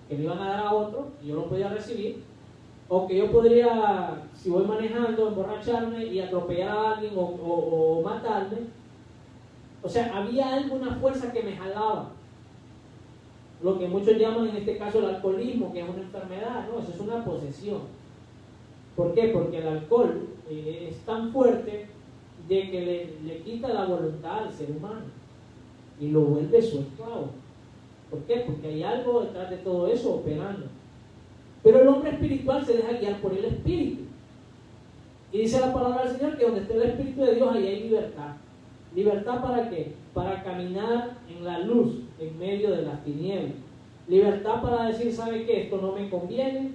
que le iban a dar a otro, y yo lo podía recibir, o que yo podría, si voy manejando, emborracharme y atropellar a alguien o matarme. O sea, había alguna fuerza que me jalaba. Lo que muchos llaman en este caso el alcoholismo, que es una enfermedad, no, eso es una posesión. ¿Por qué? Porque el alcohol es tan fuerte de que le quita la voluntad al ser humano y lo vuelve su esclavo. ¿Por qué? Porque hay algo detrás de todo eso operando. Pero el hombre espiritual se deja guiar por el Espíritu. Y dice la palabra del Señor que donde esté el Espíritu de Dios, ahí hay libertad. ¿Libertad para qué? Para caminar en la luz, en medio de las tinieblas. Libertad para decir, ¿sabe qué? Esto no me conviene,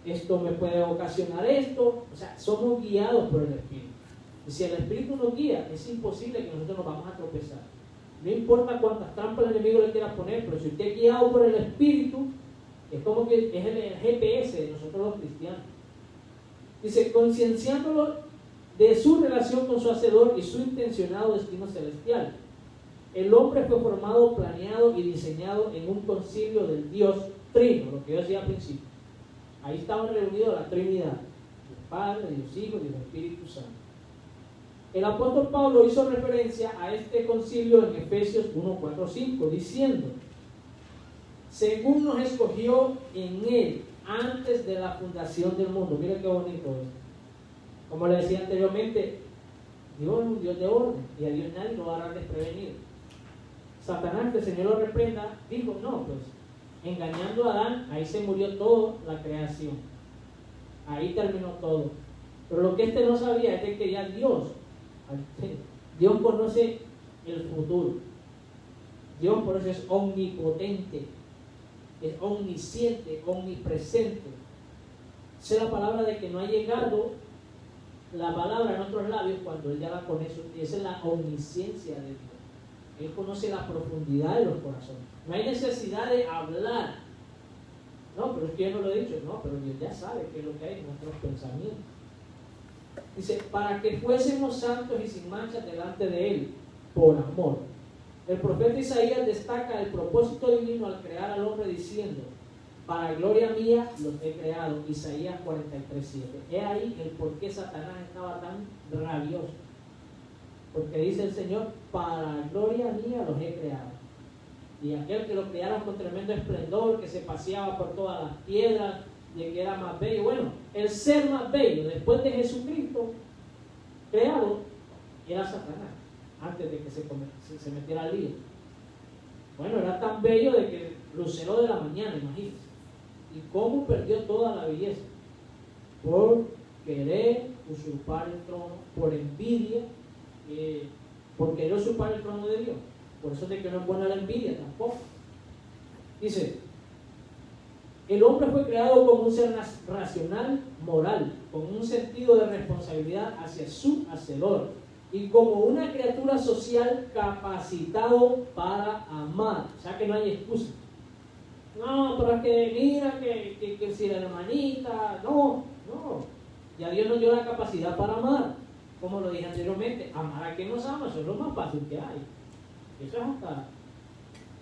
esto me puede ocasionar esto. O sea, somos guiados por el Espíritu. Y si el Espíritu nos guía, es imposible que nosotros nos vamos a tropezar. No importa cuántas trampas el enemigo le quiera poner, pero si usted es guiado por el Espíritu, es como que es el GPS de nosotros los cristianos. Dice, concienciándolo de su relación con su Hacedor y su intencionado destino celestial. El hombre fue formado, planeado y diseñado en un concilio del Dios Trino, lo que yo decía al principio. Ahí estaban reunidos la Trinidad, Dios Padre, Dios Hijo y Dios Espíritu Santo. El apóstol Pablo hizo referencia a este concilio en Efesios 1, 4, 5, diciendo, según nos escogió en él antes de la fundación del mundo. Mira qué bonito esto. Como le decía anteriormente, Dios es un Dios de orden y a Dios nadie lo va a dar desprevenido. Satanás, que el Señor lo reprenda, dijo, no, pues engañando a Adán, ahí se murió toda la creación. Ahí terminó todo. Pero lo que este no sabía es de que ya Dios conoce el futuro. Dios por eso es omnipotente, es omnisciente, omnipresente. Esa es la palabra de que no ha llegado la palabra en otros labios cuando Él ya la conoce. Esa es la omnisciencia de Dios. Él conoce la profundidad de los corazones. No hay necesidad de hablar. No, pero es que yo no lo he dicho. No, pero Dios ya sabe qué es lo que hay en nuestros pensamientos. Dice, para que fuésemos santos y sin mancha delante de Él, por amor. El profeta Isaías destaca el propósito divino al crear al hombre diciendo, para gloria mía los he creado. Isaías 43:7. He ahí el por qué Satanás estaba tan rabioso. Porque dice el Señor, para gloria mía los he creado. Y aquel que lo crearon con tremendo esplendor, que se paseaba por todas las piedras, de que era más bello. Bueno, el ser más bello después de Jesucristo creado era Satanás, antes de que se metiera al lío. Bueno, era tan bello de que lucero de la mañana, imagínense. ¿Y cómo perdió toda la belleza? Por querer usurpar el trono, por envidia, por querer usurpar el trono de Dios. Por eso es de que no es buena la envidia tampoco. Dice, el hombre fue creado como un ser racional, moral, con un sentido de responsabilidad hacia su Hacedor y como una criatura social capacitado para amar. O sea que no hay excusa. No, pero es que mira que si la hermanita, no. Ya Dios nos dio la capacidad para amar. Como lo dije anteriormente, amar a quien nos ama, eso es lo más fácil que hay. Eso es hasta...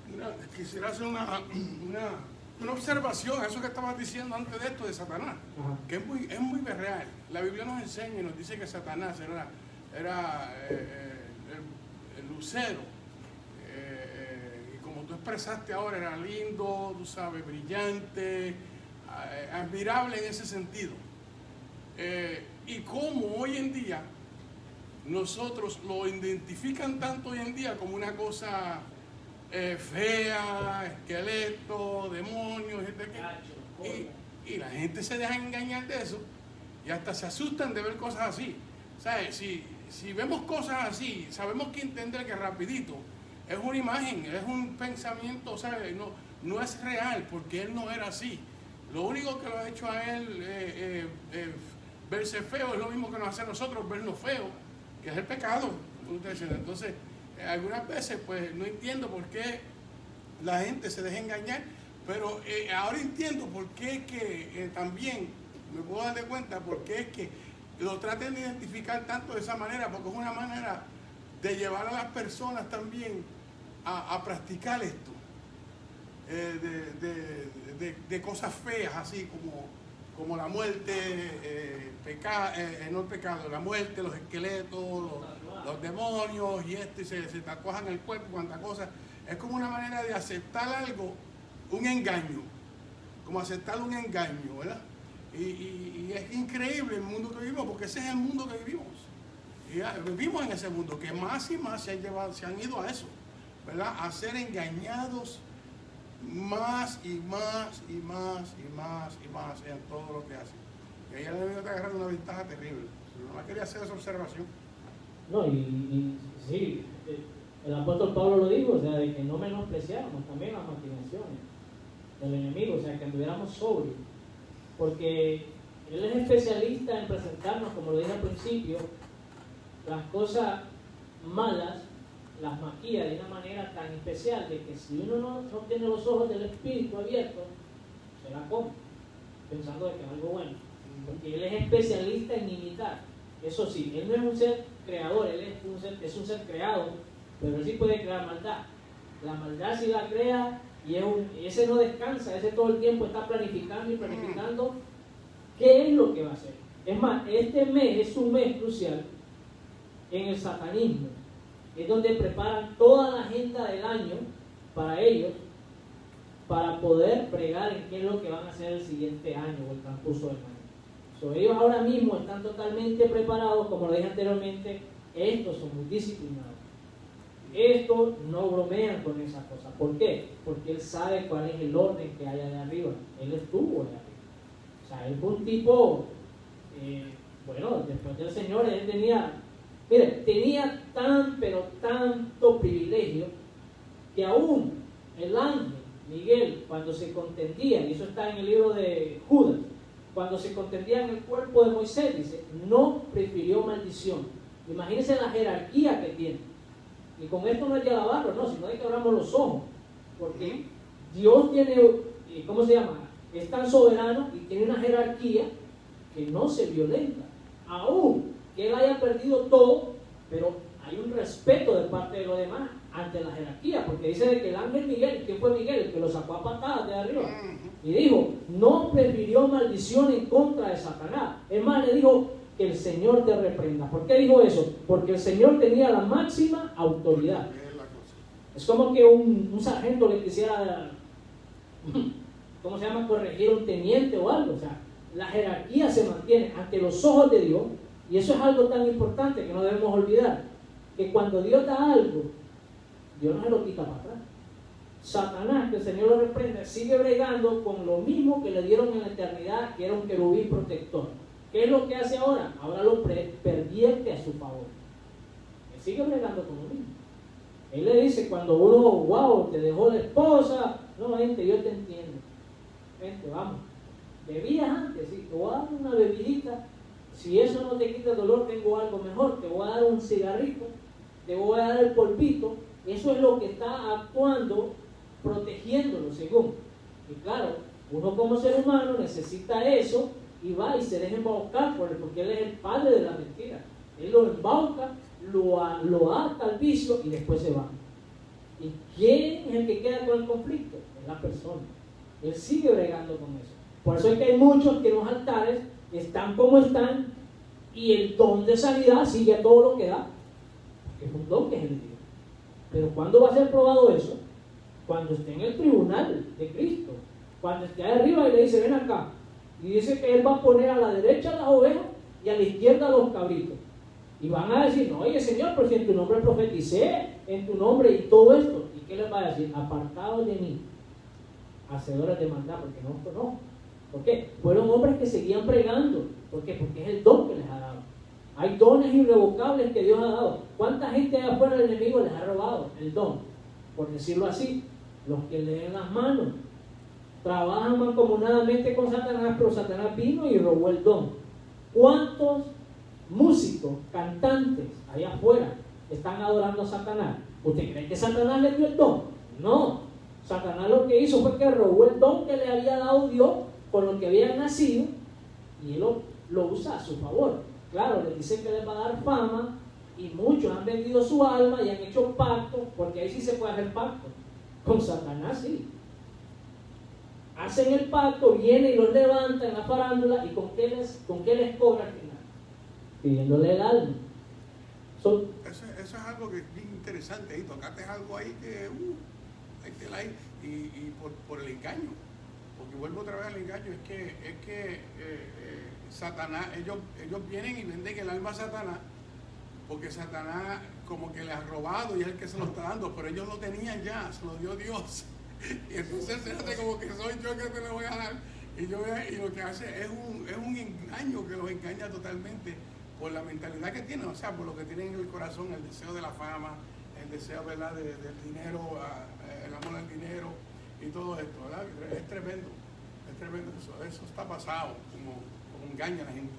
Mira, quisiera hacer una observación a eso que estabas diciendo antes de esto de Satanás. Ajá. Que es muy real. La Biblia nos enseña y nos dice que Satanás era el lucero. Y como tú expresaste ahora, era lindo, tú sabes, brillante, admirable en ese sentido. Y como hoy en día nosotros lo identifican tanto hoy en día como una cosa fea, esqueleto, demonios, y la gente se deja engañar de eso y hasta se asustan de ver cosas así. ¿Sabes? Si vemos cosas así, sabemos que entender que rapidito es una imagen, es un pensamiento, ¿sabes? No es real, porque él no era así. Lo único que lo ha hecho a él verse feo es lo mismo que nos hace a nosotros vernos feos, que es el pecado. Entonces, algunas veces pues no entiendo por qué la gente se deja engañar, pero ahora entiendo por qué es que también me puedo dar de cuenta por qué es que lo traten de identificar tanto de esa manera, porque es una manera de llevar a las personas también a practicar esto, de cosas feas, así como la muerte, no el pecado, la muerte, los esqueletos, los demonios y y se tatuajan el cuerpo, cuánta cosa. Es como una manera de aceptar algo, un engaño, como aceptar un engaño, ¿verdad? Y es increíble el mundo que vivimos, porque ese es el mundo que vivimos. Y vivimos en ese mundo que más y más se han ido a eso, ¿verdad? A ser engañados más y más y más y más y más en todo lo que hacen. Y ahí le debe agarrar una ventaja terrible. No quería hacer esa observación. No, y sí, el apóstol Pablo lo dijo, o sea, de que no menospreciáramos también las maquinaciones del enemigo, o sea, que anduviéramos sobrios. Porque él es especialista en presentarnos, como lo dije al principio, las cosas malas, las maquilla de una manera tan especial de que si uno no tiene los ojos del espíritu abiertos, se la come, pensando de que es algo bueno. Porque él es especialista en imitar. Eso sí, él no es un ser creador, él es un ser creado, pero él sí puede crear maldad. La maldad sí la crea y ese no descansa, ese todo el tiempo está planificando y planificando qué es lo que va a hacer. Es más, este mes es un mes crucial en el satanismo. Es donde preparan toda la agenda del año para ellos, para poder pregar en qué es lo que van a hacer el siguiente año o el transcurso del año. Ellos ahora mismo están totalmente preparados, como lo dije anteriormente, estos son muy disciplinados. Estos no bromean con esa cosa. ¿Por qué? Porque él sabe cuál es el orden que hay allá arriba. Él estuvo allá arriba. O sea, él fue un tipo, bueno, después del Señor, él tenía pero tanto privilegio que aún el ángel Miguel, cuando se contendía, y eso está en el libro de Judas, cuando se contendía en el cuerpo de Moisés, dice, no prefirió maldición. Imagínense la jerarquía que tiene. Y con esto no hay que alabarlo, no, sino hay que abramos los ojos. Porque Dios tiene, ¿cómo se llama? Es tan soberano y tiene una jerarquía que no se violenta. Aún que él haya perdido todo, pero hay un respeto de parte de los demás ante la jerarquía, porque dice de que el ángel Miguel, ¿quién fue Miguel? El que lo sacó a patadas de arriba, y dijo, no prefirió maldición en contra de Satanás. Es más, le dijo que el Señor te reprenda. ¿Por qué dijo eso? Porque el Señor tenía la máxima autoridad. Es como que un sargento le quisiera, ¿cómo se llama?, corregir a un teniente o algo. O sea, la jerarquía se mantiene ante los ojos de Dios. Y eso es algo tan importante que no debemos olvidar, que cuando Dios da algo, Dios no se lo quita para atrás. Satanás, que el Señor lo reprende, sigue bregando con lo mismo que le dieron en la eternidad, que era un querubín protector. ¿Qué es lo que hace ahora? Ahora lo pervierte a su favor. Él sigue bregando con lo mismo. Él le dice, cuando uno, wow, te dejó la esposa, no, gente, yo te entiendo. Gente, vamos. Bebías antes, sí, te voy a dar una bebidita. Si eso no te quita el dolor, tengo algo mejor. Te voy a dar un cigarrito, te voy a dar el polvito. Eso es lo que está actuando, protegiéndolo, según. Y claro, uno como ser humano necesita eso y va y se deja embaucar por él, porque él es el padre de la mentira. Él lo embauca, lo ata al vicio y después se va. ¿Y quién es el que queda con el conflicto? Es la persona. Él sigue bregando con eso. Por eso es que hay muchos que en los altares están como están y el don de sanidad sigue a todo lo que da, porque es un don que es el Dios. Pero ¿cuándo va a ser probado eso? Cuando esté en el tribunal de Cristo, cuando esté ahí arriba y le dice, ven acá, y dice que él va a poner a la derecha las ovejas y a la izquierda los cabritos, y van a decir, no, oye Señor, pero si en tu nombre profeticé, en tu nombre y todo esto, ¿y qué les va a decir? Apartados de mí, hacedores de maldad, porque no os conozco. ¿Por qué? Fueron hombres que seguían pregando. ¿Por qué? Porque es el don que les ha dado. Hay dones irrevocables que Dios ha dado. ¿Cuánta gente allá afuera del enemigo les ha robado el don? Por decirlo así, los que leen las manos trabajan mancomunadamente con Satanás, pero Satanás vino y robó el don. ¿Cuántos músicos, cantantes allá afuera están adorando a Satanás? ¿Usted cree que Satanás le dio el don? No. Satanás lo que hizo fue que robó el don que le había dado Dios con lo que habían nacido y él lo usa a su favor. Claro, le dice que les va a dar fama y muchos han vendido su alma y han hecho pacto, porque ahí sí se puede hacer pacto. Con Satanás sí. Hacen el pacto, viene y los levanta en la farándula y ¿con qué les cobra al final? Pidiéndole el alma. Eso es algo que es bien interesante, ahí tocaste algo ahí que hay tela ahí, y por el engaño, porque vuelvo otra vez al engaño, es que Satanás, ellos vienen y venden el alma a Satanás, porque Satanás como que le ha robado y es el que se lo está dando, pero ellos lo tenían ya, se lo dio Dios, y entonces se hace como que soy yo que te lo voy a dar, y lo que hace es un engaño que los engaña totalmente, por la mentalidad que tienen, o sea, por lo que tienen en el corazón, el deseo de la fama, el deseo, ¿verdad?, del dinero, el amor al dinero y todo esto, ¿verdad? Es tremendo eso está pasado, como engaña a la gente.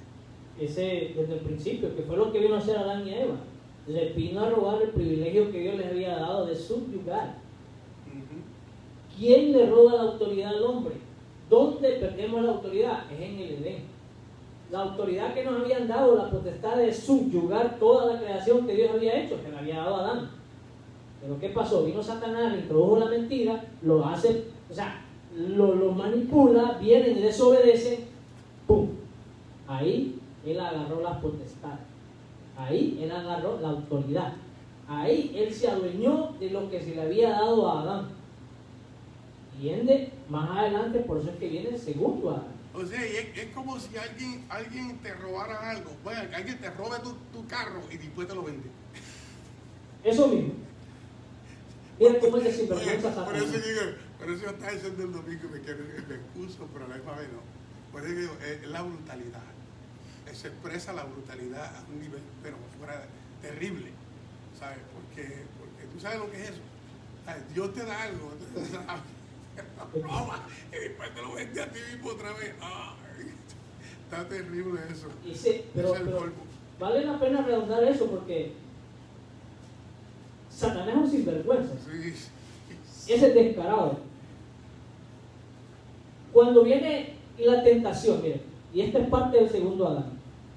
Ese, desde el principio, que fue lo que vino a hacer Adán y Eva, le vino a robar el privilegio que Dios les había dado de subyugar. ¿Quién le roba la autoridad al hombre? ¿Dónde perdemos la autoridad? Es en el Edén. La autoridad que nos habían dado, la potestad de subyugar toda la creación que Dios había hecho, que le había dado a Adán. Pero ¿qué pasó? Vino Satanás, le introdujo la mentira, lo hace, o sea, lo manipula, vienen y desobedecen, ¡pum! Ahí él agarró las potestades, ahí él agarró la autoridad, ahí él se adueñó de lo que se le había dado a Adán. Y más adelante, por eso es que viene el segundo Adán. O sea, es como si alguien te robara algo. Bueno, que alguien te robe tu carro y después te lo vende. Eso mismo. Mira cómo es que sinvergüenza Satanás. Por eso yo estaba diciendo el domingo me excuso, pero a la misma vez no. Por eso digo, es la brutalidad. Se expresa la brutalidad a un nivel, pero fuera terrible. ¿Sabes? Porque tú sabes lo que es eso. ¿Sabes? Dios te da algo. Roba y después te lo vende a ti mismo otra vez. Está terrible eso. Pero vale la pena redondar eso porque Satanás es un sinvergüenza. Sí. Ese es descarado. Cuando viene la tentación, miren, y esta es parte del segundo Adán.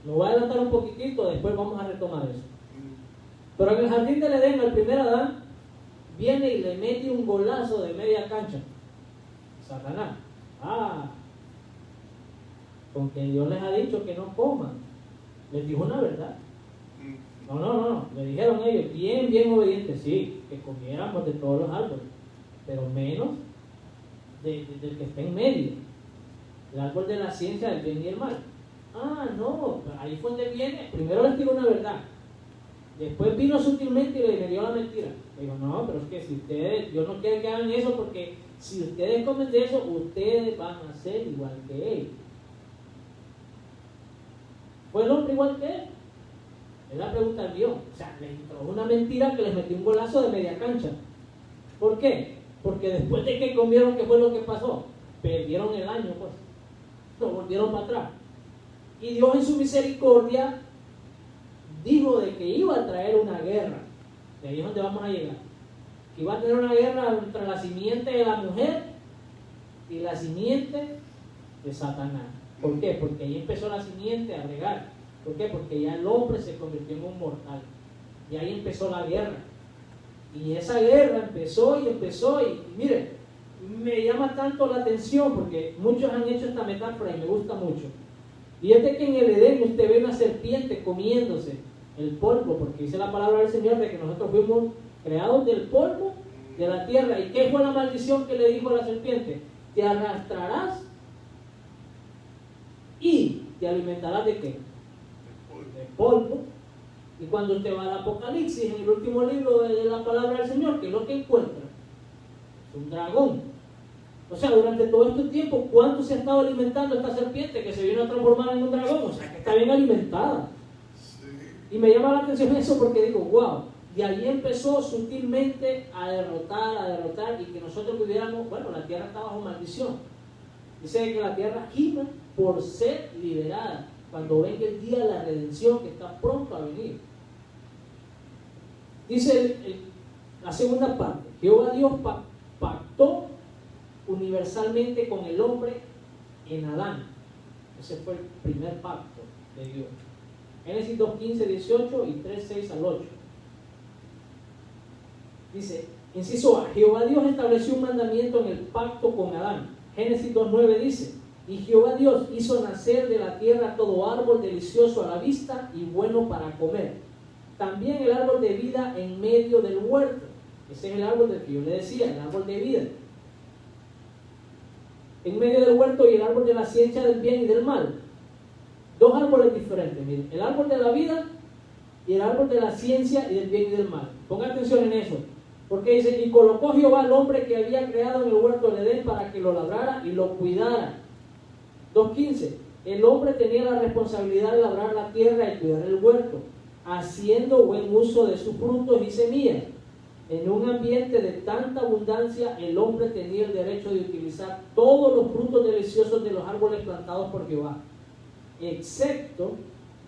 Lo voy a adelantar un poquitito, después vamos a retomar eso. Pero en el jardín del Edén, el primer Adán viene y le mete un golazo de media cancha. Satanás, con que Dios les ha dicho que no coman, les dijo una verdad. No, le dijeron ellos, bien obedientes, sí, que comiéramos de todos los árboles, pero menos del que está en medio, el árbol de la ciencia del bien y el mal. No, ahí fue donde viene, primero les tiró una verdad, después vino sutilmente y le dio la mentira. Le dijo, no, pero es que si ustedes, Dios no quiere que hagan eso porque si ustedes comen de eso, ustedes van a ser igual que él. ¿Fue el hombre igual que él? Es la pregunta del Dios. O sea, les introdujo una mentira que les metió un golazo de media cancha. ¿Por qué? Porque después de que comieron, ¿qué fue lo que pasó? Perdieron el año, pues. No volvieron para atrás. Y Dios en su misericordia dijo de que iba a traer una guerra. De ahí es donde vamos a llegar. Que iba a tener una guerra entre la simiente de la mujer y la simiente de Satanás. ¿Por qué? Porque ahí empezó la simiente a regar. ¿Por qué? Porque ya el hombre se convirtió en un mortal. Y ahí empezó la guerra. Y esa guerra empezó y mire, me llama tanto la atención porque muchos han hecho esta metáfora y me gusta mucho. Y es de que en el Edén usted ve una serpiente comiéndose el polvo, porque dice la palabra del Señor de que nosotros fuimos creados del polvo de la tierra. ¿Y qué fue la maldición que le dijo a la serpiente? Te arrastrarás y te alimentarás ¿de qué? De polvo. Y cuando usted va al Apocalipsis, en el último libro de la palabra del Señor, ¿qué es lo que encuentra? Es un dragón. O sea, durante todo este tiempo, ¿cuánto se ha estado alimentando esta serpiente que se vino a transformar en un dragón? O sea, que está bien alimentada. Y me llama la atención eso porque digo, wow, y ahí empezó sutilmente a derrotar y que nosotros pudiéramos, bueno, la tierra está bajo maldición. Dice que la tierra gima por ser liberada cuando venga el día de la redención que está pronto a venir. Dice La segunda parte, Jehová Dios pactó universalmente con el hombre en Adán. Ese fue el primer pacto de Dios. Génesis 2, 15, 18 y 3, 6 al 8. Dice, inciso A, Jehová Dios estableció un mandamiento en el pacto con Adán. Génesis 2, 9 dice, y Jehová Dios hizo nacer de la tierra todo árbol delicioso a la vista y bueno para comer. También el árbol de vida en medio del huerto. Ese es el árbol del que yo le decía, el árbol de vida. En medio del huerto y el árbol de la ciencia del bien y del mal. Dos árboles diferentes, miren, el árbol de la vida y el árbol de la ciencia y del bien y del mal. Ponga atención en eso, porque dice, y colocó Jehová al hombre que había creado en el huerto de Edén para que lo labrara y lo cuidara. 2.15, el hombre tenía la responsabilidad de labrar la tierra y cuidar el huerto, haciendo buen uso de sus frutos y semillas. En un ambiente de tanta abundancia, el hombre tenía el derecho de utilizar todos los frutos deliciosos de los árboles plantados por Jehová, excepto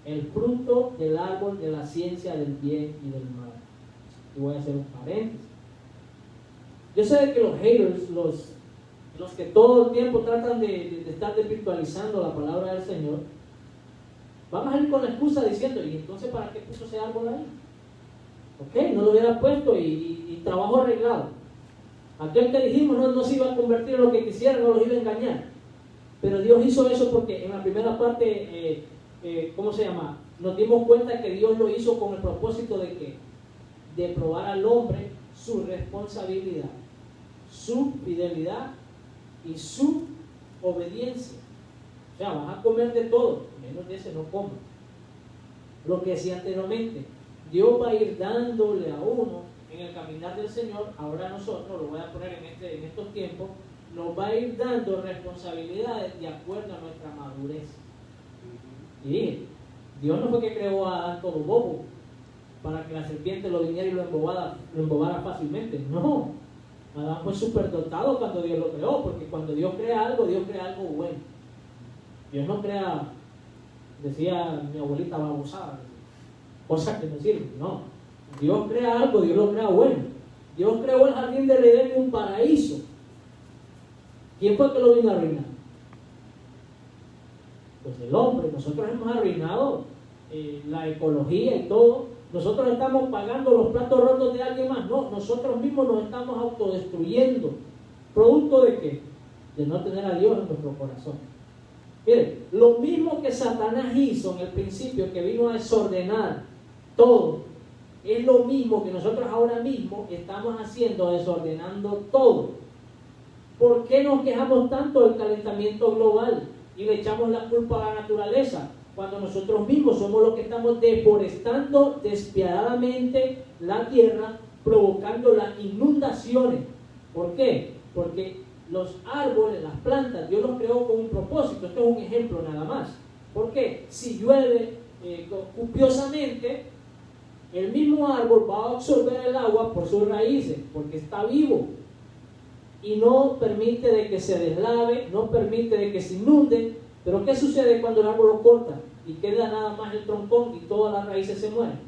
el fruto del árbol de la ciencia del bien y del mal. Y voy a hacer un paréntesis. Yo sé que los haters, los que todo el tiempo tratan de estar desvirtualizando la palabra del Señor, vamos a ir con la excusa diciendo, ¿y entonces para qué puso ese árbol ahí? Ok, no lo hubiera puesto y trabajo arreglado. Aquel que dijimos no se iba a convertir en lo que quisiera, no los iba a engañar. Pero Dios hizo eso porque en la primera parte, ¿cómo se llama? Nos dimos cuenta que Dios lo hizo con el propósito de que de probar al hombre su responsabilidad, su fidelidad y su obediencia. O sea, vas a comer de todo, menos de ese no comas. Lo que decía anteriormente, Dios va a ir dándole a uno en el caminar del Señor. Ahora nosotros, lo voy a poner en estos tiempos, nos va a ir dando responsabilidades de acuerdo a nuestra madurez. Y Dios no fue que creó a Adán todo bobo para que la serpiente lo viniera y lo embobara fácilmente. No, Adán fue superdotado cuando Dios lo creó, porque cuando Dios crea algo bueno. Dios no crea, decía mi abuelita babosada, cosas que no sirven. No, Dios crea algo, Dios lo crea bueno. Dios creó el jardín del Edén, un paraíso. ¿Quién fue que lo vino a arruinar? Pues el hombre. Nosotros hemos arruinado la ecología y todo. Nosotros estamos pagando los platos rotos de alguien más. No, nosotros mismos nos estamos autodestruyendo. ¿Producto de qué? De no tener a Dios en nuestro corazón. Miren, lo mismo que Satanás hizo en el principio, que vino a desordenar todo, es lo mismo que nosotros ahora mismo estamos haciendo, desordenando todo. ¿Por qué nos quejamos tanto del calentamiento global y le echamos la culpa a la naturaleza, cuando nosotros mismos somos los que estamos deforestando despiadadamente la tierra, provocando las inundaciones? ¿Por qué? Porque los árboles, las plantas, Dios los creó con un propósito. Esto es un ejemplo nada más. ¿Por qué? Si llueve copiosamente, el mismo árbol va a absorber el agua por sus raíces, porque está vivo. Y no permite de que se deslave, no permite de que se inunde. Pero ¿qué sucede cuando el árbol lo corta y queda nada más el troncón y todas las raíces se mueren?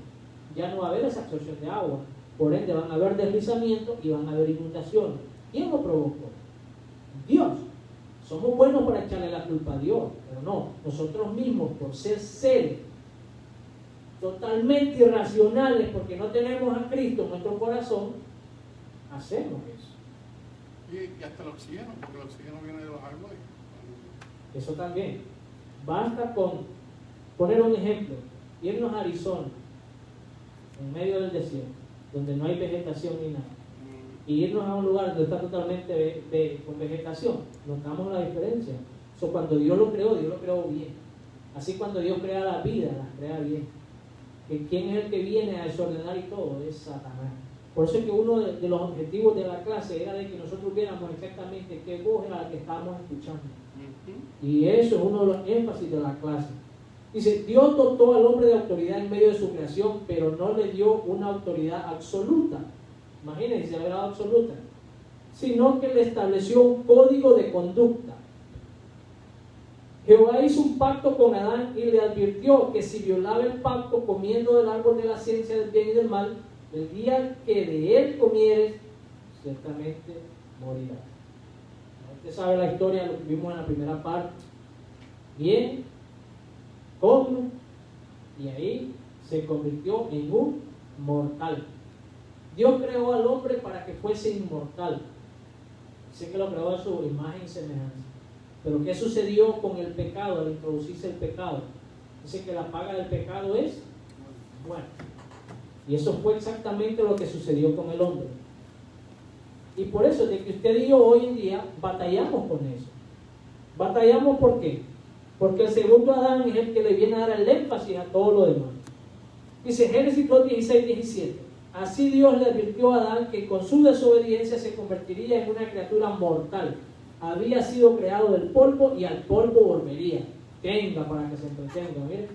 Ya no va a haber esa absorción de agua. Por ende van a haber deslizamientos y van a haber inundaciones. ¿Quién lo provocó? Dios. Somos buenos para echarle la culpa a Dios, pero no. Nosotros mismos, por ser seres totalmente irracionales, porque no tenemos a Cristo en nuestro corazón, hacemos eso. Y hasta el oxígeno, porque el oxígeno viene de los árboles. Eso también. Basta con poner un ejemplo, irnos a Arizona, en medio del desierto, donde no hay vegetación ni nada, y irnos a un lugar donde está totalmente con vegetación. Notamos la diferencia. So, cuando Dios lo creó bien. Así cuando Dios crea la vida, la crea bien. ¿Quién es el que viene a desordenar y todo? Es Satanás. Por eso es que uno de los objetivos de la clase era de que nosotros viéramos exactamente qué voz era la que estábamos escuchando. Y eso es uno de los énfasis de la clase. Dice, Dios dotó al hombre de autoridad en medio de su creación, pero no le dio una autoridad absoluta. Imagínense, si le dado absoluta. Sino que le estableció un código de conducta. Jehová hizo un pacto con Adán y le advirtió que si violaba el pacto comiendo del árbol de la ciencia del bien y del mal, el día que de él comieres, ciertamente morirás. Usted sabe la historia, lo que vimos en la primera parte. Viene, come, y ahí se convirtió en un mortal. Dios creó al hombre para que fuese inmortal. Sé que lo creó a su imagen y semejanza. Pero ¿qué sucedió con el pecado al introducirse el pecado? Dice que la paga del pecado es muerte. Y eso fue exactamente lo que sucedió con el hombre. Y por eso, de que usted y yo hoy en día batallamos con eso. Batallamos ¿por qué? Porque el segundo Adán es el que le viene a dar el énfasis a todo lo demás. Dice Génesis 2, 16, 17. Así Dios le advirtió a Adán que con su desobediencia se convertiría en una criatura mortal. Había sido creado del polvo y al polvo volvería. Tenga para que se entretenga. Miren.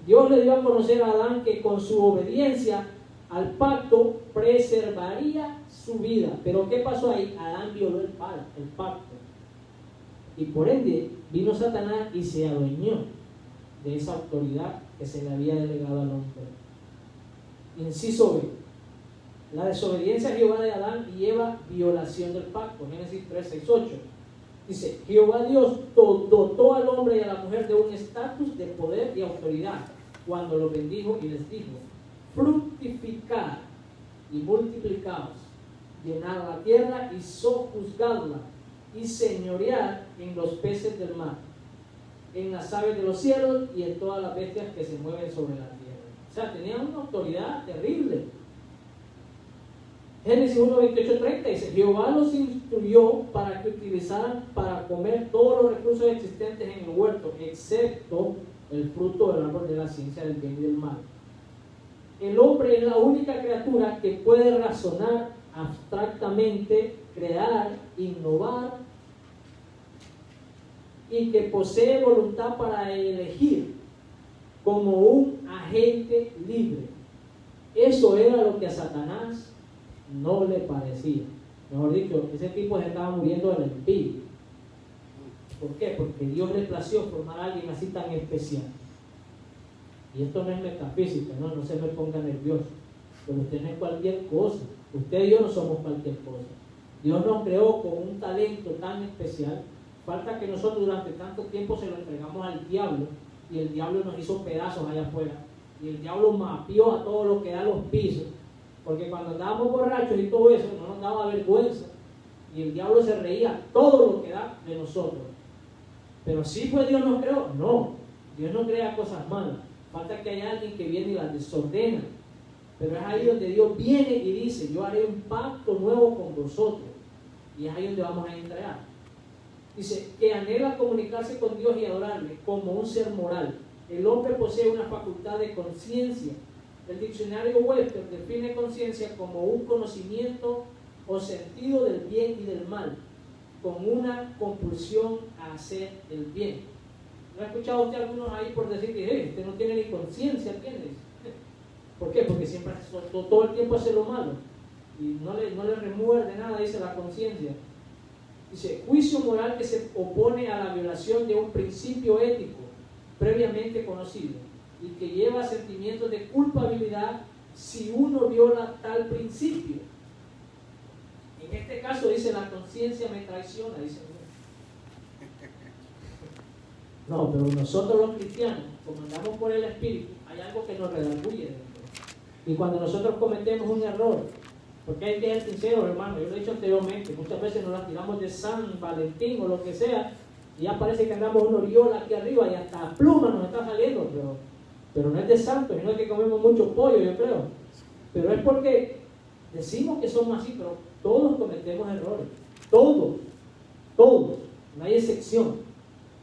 Dios le dio a conocer a Adán que con su obediencia al pacto preservaría su vida. Pero ¿qué pasó ahí? Adán violó el pacto. Y por ende vino Satanás y se adueñó de esa autoridad que se le había delegado al hombre. Inciso B. La desobediencia a Jehová de Adán lleva violación del pacto. Génesis 3, 6, 8. Dice, Jehová Dios dotó al hombre y a la mujer de un estatus de poder y autoridad cuando los bendijo y les dijo, fructificad y multiplicaos, llenad la tierra y sojuzgadla y señoread en los peces del mar, en las aves de los cielos y en todas las bestias que se mueven sobre la tierra. O sea, tenían una autoridad terrible. Génesis 1, 28, 30 dice, Jehová los instruyó para que utilizaran para comer todos los recursos existentes en el huerto, excepto el fruto del árbol de la ciencia del bien y del mal. El hombre es la única criatura que puede razonar abstractamente, crear, innovar y que posee voluntad para elegir como un agente libre. Eso era lo que a Satanás no le parecía. Mejor dicho, ese tipo se estaba muriendo de la envidia. ¿Por qué? Porque Dios le plació formar a alguien así tan especial. Y esto no es metafísica, no se me ponga nervioso. Pero usted no es cualquier cosa. Usted y yo no somos cualquier cosa. Dios nos creó con un talento tan especial. Falta que nosotros durante tanto tiempo se lo entregamos al diablo. Y el diablo nos hizo pedazos allá afuera. Y el diablo mapeó a todo lo que da los pisos. Porque cuando andábamos borrachos y todo eso, no nos daba vergüenza. Y el diablo se reía todo lo que da de nosotros. Pero sí fue Dios nos creó. No, Dios no crea cosas malas. Falta que haya alguien que viene y las desordena. Pero es ahí donde Dios viene y dice, yo haré un pacto nuevo con vosotros. Y es ahí donde vamos a entregar. Dice, que anhela comunicarse con Dios y adorarle como un ser moral. El hombre posee una facultad de conciencia. El diccionario Webster define conciencia como un conocimiento o sentido del bien y del mal, con una compulsión a hacer el bien. ¿No ha escuchado usted algunos ahí por decir que usted no tiene ni conciencia? ¿Por qué? Porque siempre todo el tiempo hace lo malo y no le remuerde nada, dice la conciencia. Dice, juicio moral que se opone a la violación de un principio ético previamente conocido y que lleva sentimientos de culpabilidad si uno viola tal principio. En este caso dice, la conciencia me traiciona, dice. No, pero nosotros los cristianos, como andamos por el Espíritu, hay algo que nos redarguye dentro. Y cuando nosotros cometemos un error, porque hay que ser sincero, hermano, yo lo he dicho anteriormente, muchas veces nos la tiramos de San Valentín o lo que sea, y ya parece que andamos una oriola aquí arriba y hasta pluma nos está saliendo, pero no es de santo, sino es que comemos mucho pollo, yo creo. Pero es porque decimos que somos así, pero todos cometemos errores. Todos, no hay excepción.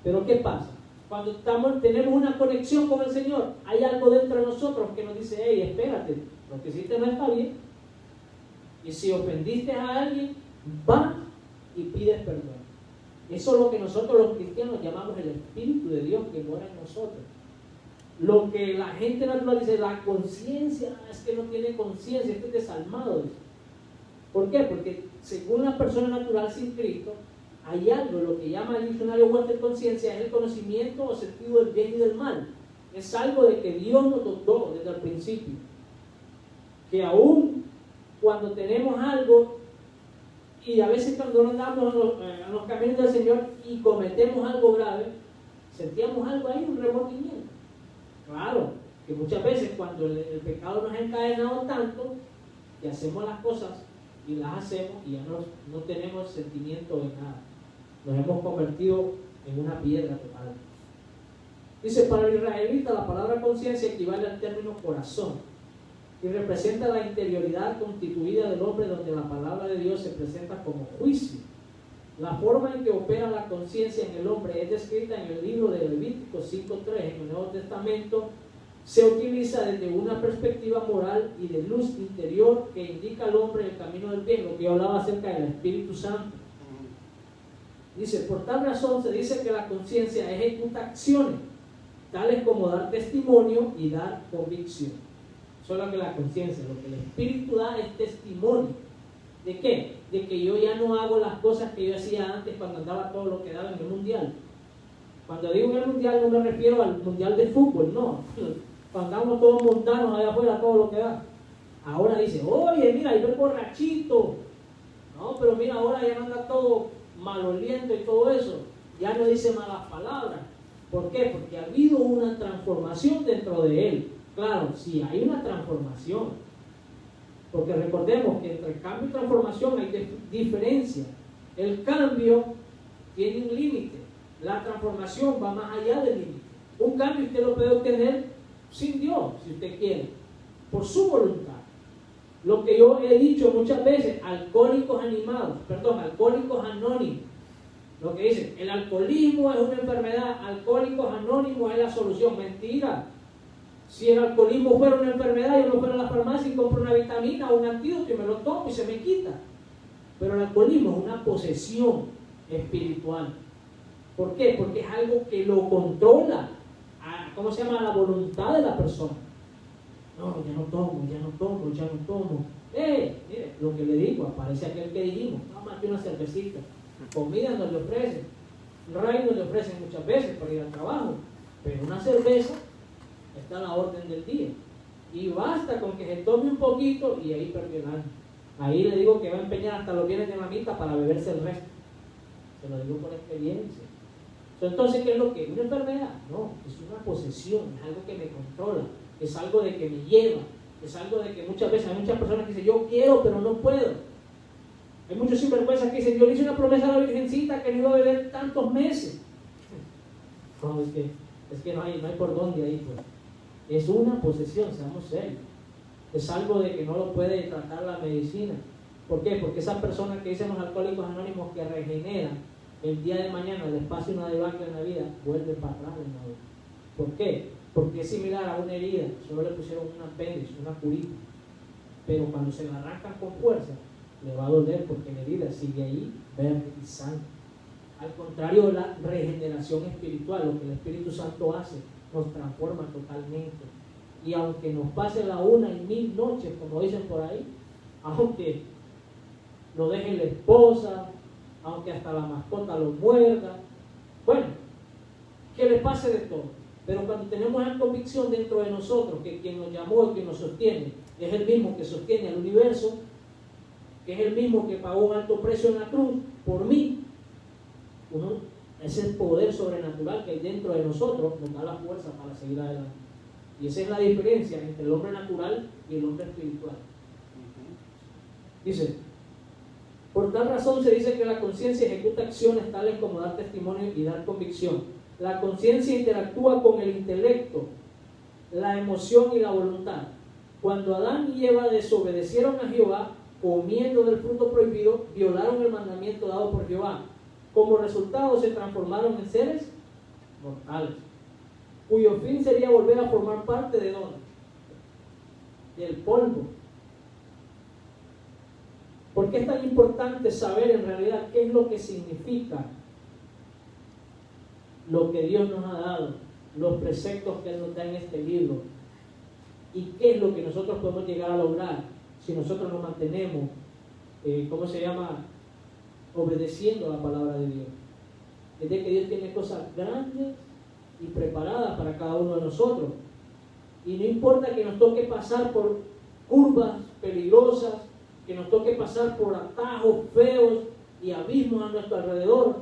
Pero ¿qué pasa? Cuando tenemos una conexión con el Señor, hay algo dentro de nosotros que nos dice, hey, espérate, lo que hiciste no está bien. Y si ofendiste a alguien, va y pides perdón. Eso es lo que nosotros los cristianos llamamos el Espíritu de Dios que mora en nosotros. Lo que la gente natural dice, la conciencia, es que no tiene conciencia, es desalmado. ¿Por qué? Porque según la persona natural sin Cristo, hay algo, lo que llama el diccionario Webster conciencia, es el conocimiento o sentido del bien y del mal. Es algo de que Dios nos dotó desde el principio. Que aún cuando tenemos algo, y a veces cuando andamos en los caminos del Señor y cometemos algo grave, sentíamos algo ahí, un remordimiento. Claro, que muchas veces cuando el pecado nos ha encadenado tanto, que hacemos las cosas y las hacemos y ya no tenemos sentimiento de nada. Nos hemos convertido en una piedra total. Dice, para el israelita la palabra conciencia equivale al término corazón y representa la interioridad constituida del hombre, donde la palabra de Dios se presenta como juicio. La forma en que opera la conciencia en el hombre es descrita en el libro de Levítico 5:3 en el Nuevo Testamento. Se utiliza desde una perspectiva moral y de luz interior que indica al hombre el camino del bien, lo que yo hablaba acerca del Espíritu Santo. Dice, por tal razón se dice que la conciencia ejecuta acciones, tales como dar testimonio y dar convicción. Solo que la conciencia, lo que el Espíritu da es testimonio. ¿De qué? De que yo ya no hago las cosas que yo hacía antes cuando andaba todo lo que daba en el mundial. Cuando digo en el mundial no me refiero al mundial de fútbol, no. Cuando andamos todos montanos allá afuera, todo lo que da. Ahora dice, oye, mira, ahí ve borrachito. No, pero mira, ahora ya no anda todo maloliente y todo eso. Ya no dice malas palabras. ¿Por qué? Porque ha habido una transformación dentro de él. Claro, sí, hay una transformación. Porque recordemos que entre cambio y transformación hay diferencia. El cambio tiene un límite. La transformación va más allá del límite. Un cambio usted lo puede obtener sin Dios, si usted quiere, por su voluntad. Lo que yo he dicho muchas veces, alcohólicos anónimos. Lo que dicen, el alcoholismo es una enfermedad, alcohólicos anónimos es la solución. Mentira. Si el alcoholismo fuera una enfermedad, yo me fuera a la farmacia y compro una vitamina o un antídoto y me lo tomo y se me quita. Pero el alcoholismo es una posesión espiritual. ¿Por qué? Porque es algo que lo controla. ¿Cómo se llama? La voluntad de la persona. No, ya no tomo. Mire, lo que le digo, aparece aquel que dijimos, más que una cervecita. Comida nos le ofrecen, ray nos le ofrecen muchas veces para ir al trabajo, pero una cerveza está a la orden del día. Y basta con que se tome un poquito y ahí perdió el año. Ahí le digo que va a empeñar hasta los bienes de mamita para beberse el resto. Se lo digo por experiencia. Entonces, ¿qué es lo que es? ¿Una enfermedad? No, es una posesión, es algo que me controla, es algo de que me lleva, es algo de que muchas veces hay muchas personas que dicen, yo quiero, pero no puedo. Hay muchos sinvergüenzas que dicen, yo le hice una promesa a la Virgencita que no iba a beber tantos meses. No, es que no hay por dónde ahí, pues. Es una posesión, seamos serios. Es algo de que no lo puede tratar la medicina. ¿Por qué? Porque esas personas que dicen los alcohólicos anónimos que regeneran, el día de mañana les pase una debacle en la vida, vuelven para atrás de nuevo. ¿Por qué? Porque es similar a una herida, solo le pusieron un apéndice, una curita. Pero cuando se la arrancan con fuerza, le va a doler porque la herida sigue ahí, verde y sangre. Al contrario de la regeneración espiritual, lo que el Espíritu Santo hace, nos transforma totalmente. Y aunque nos pase la 1 y 1000 noches, como dicen por ahí, aunque lo deje la esposa, aunque hasta la mascota lo muerda, bueno, que le pase de todo. Pero cuando tenemos la convicción dentro de nosotros que quien nos llamó y quien nos sostiene es el mismo que sostiene al universo, que es el mismo que pagó un alto precio en la cruz por mí, ese poder sobrenatural que hay dentro de nosotros nos da la fuerza para seguir adelante. Y esa es la diferencia entre el hombre natural y el hombre espiritual. Dice, por tal razón se dice que la conciencia ejecuta acciones tales como dar testimonio y dar convicción. La conciencia interactúa con el intelecto, la emoción y la voluntad. Cuando Adán y Eva desobedecieron a Jehová, comiendo del fruto prohibido, violaron el mandamiento dado por Jehová. Como resultado se transformaron en seres mortales, cuyo fin sería volver a formar parte de ¿dónde? Del polvo. ¿Por qué es tan importante saber en realidad qué es lo que significa lo que Dios nos ha dado, los preceptos que Él nos da en este libro? ¿Y qué es lo que nosotros podemos llegar a lograr si nosotros nos mantenemos, obedeciendo la palabra de Dios? Es de que Dios tiene cosas grandes y preparadas para cada uno de nosotros. Y no importa que nos toque pasar por curvas peligrosas, que nos toque pasar por atajos feos y abismos a nuestro alrededor,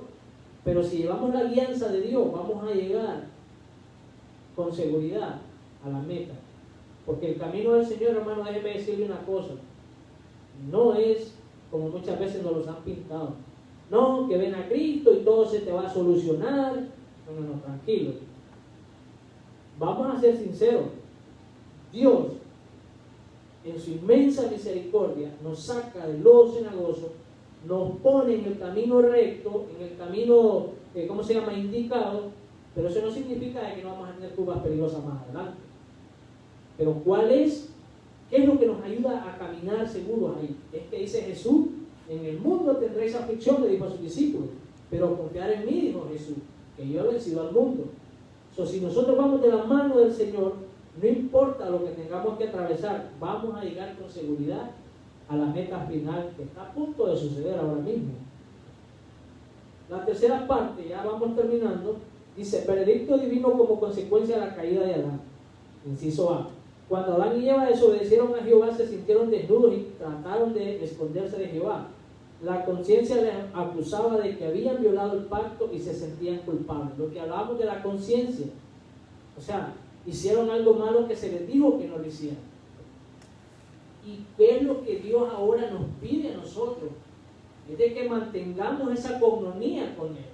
pero si llevamos la guianza de Dios, vamos a llegar con seguridad a la meta. Porque el camino del Señor, hermano, déjeme decirle una cosa, no es como muchas veces nos los han pintado. No, que ven a Cristo y todo se te va a solucionar. No, tranquilo. Vamos a ser sinceros. Dios, en su inmensa misericordia, nos saca del lodo cenagoso, nos pone en el camino recto, en el camino, indicado, pero eso no significa que no vamos a tener curvas peligrosas más adelante. Pero ¿qué es lo que nos ayuda a caminar seguros ahí? Es que dice Jesús, en el mundo tendréis aflicción, le dijo a sus discípulos, pero confiar en mí, dijo Jesús, que yo he vencido al mundo. Si nosotros vamos de la mano del Señor, no importa lo que tengamos que atravesar, vamos a llegar con seguridad a la meta final que está a punto de suceder ahora mismo. La tercera parte, ya vamos terminando, dice, veredicto divino como consecuencia de la caída de Adán. Inciso A. Cuando Adán y Eva desobedecieron a Jehová, se sintieron desnudos y trataron de esconderse de Jehová. La conciencia les acusaba de que habían violado el pacto y se sentían culpables. Lo que hablamos de la conciencia, hicieron algo malo que se les dijo que no lo hicieran. ¿Y qué es lo que Dios ahora nos pide a nosotros? Es de que mantengamos esa comunión con Él.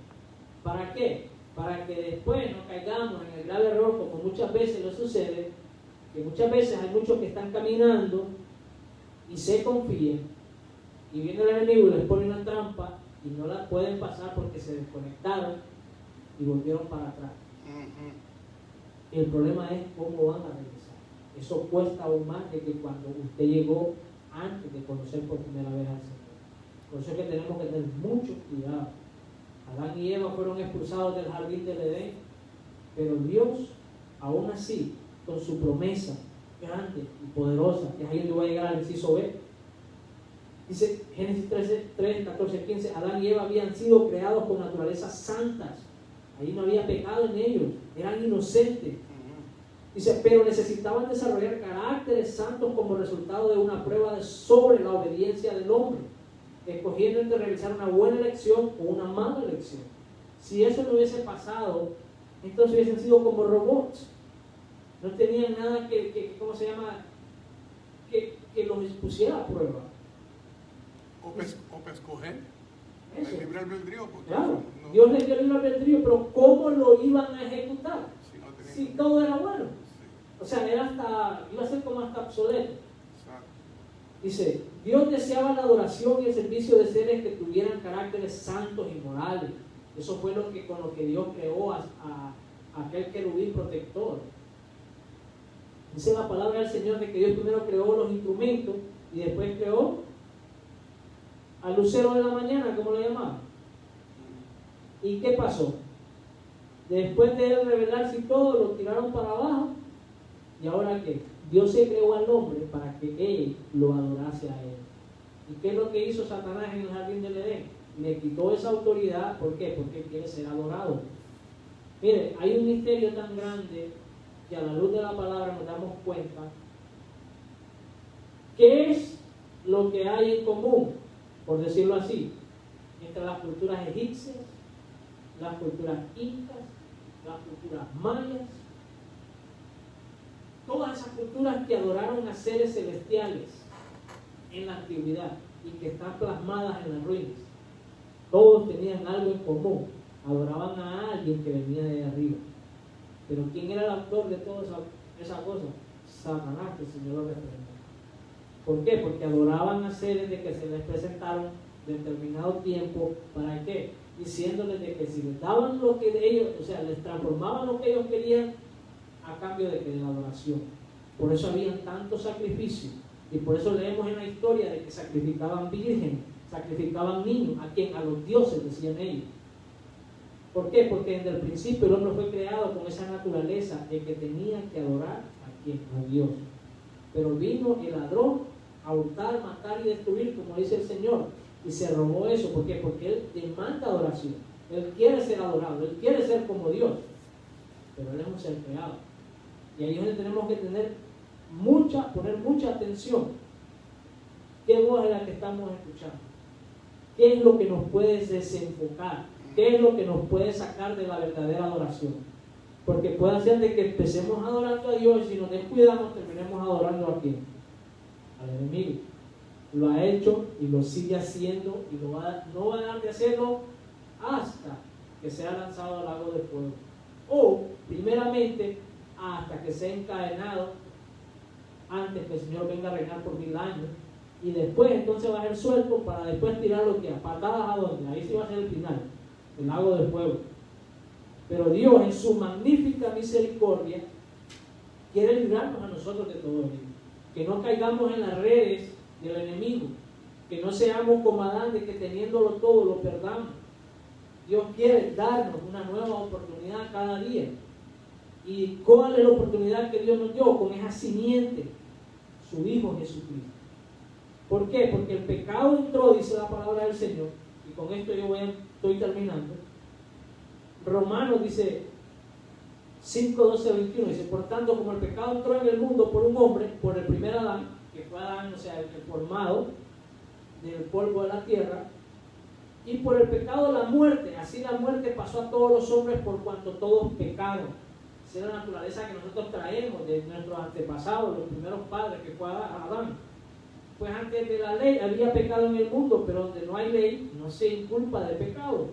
¿Para qué? Para que después no caigamos en el grave error, como muchas veces nos sucede, que muchas veces hay muchos que están caminando y se confían, y viene el enemigo y les pone una trampa y no la pueden pasar porque se desconectaron y volvieron para atrás. El problema es cómo van a regresar. Eso cuesta aún más de que cuando usted llegó antes de conocer por primera vez al Señor. Por eso es que tenemos que tener mucho cuidado. Adán y Eva fueron expulsados del jardín del Edén, pero Dios, aún así, con su promesa grande y poderosa, que es ahí donde voy a llegar al inciso B, dice Génesis 3, 14, 15, Adán y Eva habían sido creados con naturalezas santas. Ahí no había pecado en ellos, eran inocentes. Dice, pero necesitaban desarrollar caracteres santos como resultado de una prueba sobre la obediencia del hombre, escogiendo entre realizar una buena elección o una mala elección. Si eso no hubiese pasado, entonces hubiesen sido como robots. No tenían nada que los expusiera a prueba. O escoger el libre albedrío. Claro, Dios les dio el libre albedrío, pero ¿cómo lo iban a ejecutar? Si todo era bueno. Iba a ser como hasta obsoleto. Dice, Dios deseaba la adoración y el servicio de seres que tuvieran caracteres santos y morales. Eso fue con lo que Dios creó a aquel querubín protector. Dice la palabra del Señor de que Dios primero creó los instrumentos y después creó al lucero de la mañana, como lo llamaban. ¿Y qué pasó? Después de él revelarse y todo, lo tiraron para abajo. ¿Y ahora qué? Dios se creó al hombre para que él lo adorase a él. ¿Y qué es lo que hizo Satanás en el jardín del Edén? Le quitó esa autoridad. ¿Por qué? Porque él quiere ser adorado. Mire, hay un misterio tan grande que a la luz de la palabra nos damos cuenta. ¿Qué es lo que hay en común, por decirlo así, entre las culturas egipcias, las culturas incas, las culturas mayas? Todas esas culturas que adoraron a seres celestiales en la antigüedad y que están plasmadas en las ruinas, todos tenían algo en común. Adoraban a alguien que venía de arriba. Pero ¿quién era el autor de toda esa cosa? Satanás, que el Señor lo reprenda. ¿Por qué? Porque adoraban a seres de que se les presentaron determinado tiempo. ¿Para qué? Diciéndoles de que si les daban lo que ellos, les transformaban lo que ellos querían a cambio de la adoración. Por eso habían tantos sacrificios. Y por eso leemos en la historia de que sacrificaban vírgenes, sacrificaban niños. ¿A quién? A los dioses, decían ellos. ¿Por qué? Porque desde el principio el hombre fue creado con esa naturaleza de que tenía que adorar a quién, a Dios. Pero vino el ladrón a hurtar, matar y destruir, como dice el Señor, y se robó eso. ¿Por qué? Porque Él demanda adoración. Él quiere ser adorado, Él quiere ser como Dios, pero Él es un ser creado. Y ahí es donde tenemos que poner mucha atención. ¿Qué voz es la que estamos escuchando? ¿Qué es lo que nos puede desenfocar? ¿Qué es lo que nos puede sacar de la verdadera adoración? Porque puede ser de que empecemos adorando a Dios y si nos descuidamos terminemos adorando a quién? Al enemigo. Lo ha hecho y lo sigue haciendo y no va a dejar de hacerlo hasta que sea lanzado al lago de fuego. O, primeramente, hasta que sea encadenado antes que el Señor venga a reinar por 1000 años. Y después entonces va a ser suelto para después tirarlo que a patadas a donde. Ahí sí va a ser el final, el lago de fuego. Pero Dios en su magnífica misericordia quiere librarnos a nosotros de todo ello. Que no caigamos en las redes del enemigo. Que no seamos como Adán de que teniéndolo todo lo perdamos. Dios quiere darnos una nueva oportunidad cada día. ¿Y cuál es la oportunidad que Dios nos dio? Con esa simiente, su Hijo Jesucristo. ¿Por qué? Porque el pecado entró, dice la palabra del Señor, y con esto estoy terminando. Romanos dice 5, 12, 21, dice, por tanto, como el pecado entró en el mundo por un hombre, por el primer Adán, que fue Adán, o sea, el formado del polvo de la tierra, y por el pecado la muerte, así la muerte pasó a todos los hombres por cuanto todos pecaron. Esa es la naturaleza que nosotros traemos de nuestros antepasados, los primeros padres, que fue Adán. Pues antes de la ley había pecado en el mundo, pero donde no hay ley no se inculpa de pecado.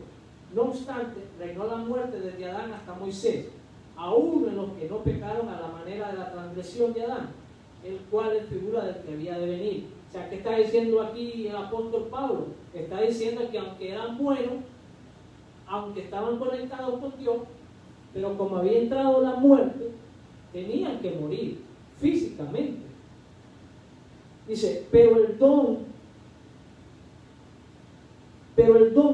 No obstante, reinó la muerte desde Adán hasta Moisés, aún en los que no pecaron a la manera de la transgresión de Adán, el cual es figura del que había de venir. O sea, ¿qué está diciendo aquí el apóstol Pablo? Está diciendo que aunque eran buenos, aunque estaban conectados con Dios, pero como había entrado la muerte, tenían que morir físicamente. Dice, pero el don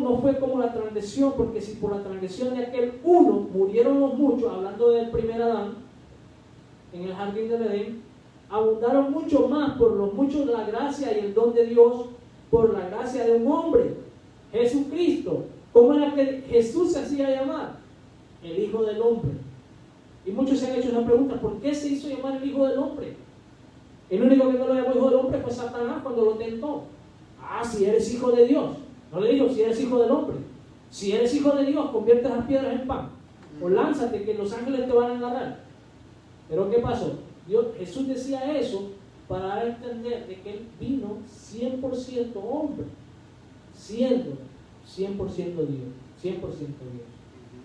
no fue como la transgresión, porque si por la transgresión de aquel uno murieron los muchos, hablando del primer Adán, en el jardín del Edén, abundaron mucho más por los muchos de la gracia y el don de Dios, por la gracia de un hombre, Jesucristo. ¿Cómo era que Jesús se hacía llamar? El Hijo del Hombre. Y muchos se han hecho una pregunta, ¿por qué se hizo llamar el Hijo del Hombre? El único que no lo llamó Hijo del Hombre fue Satanás cuando lo tentó. Si eres hijo de Dios. No le digo si eres hijo del hombre. Si eres hijo de Dios, convierte las piedras en pan. O lánzate que los ángeles te van a agarrar. Pero ¿qué pasó? Jesús decía eso para dar a entender de que Él vino 100% hombre, siendo 100% Dios, 100% Dios.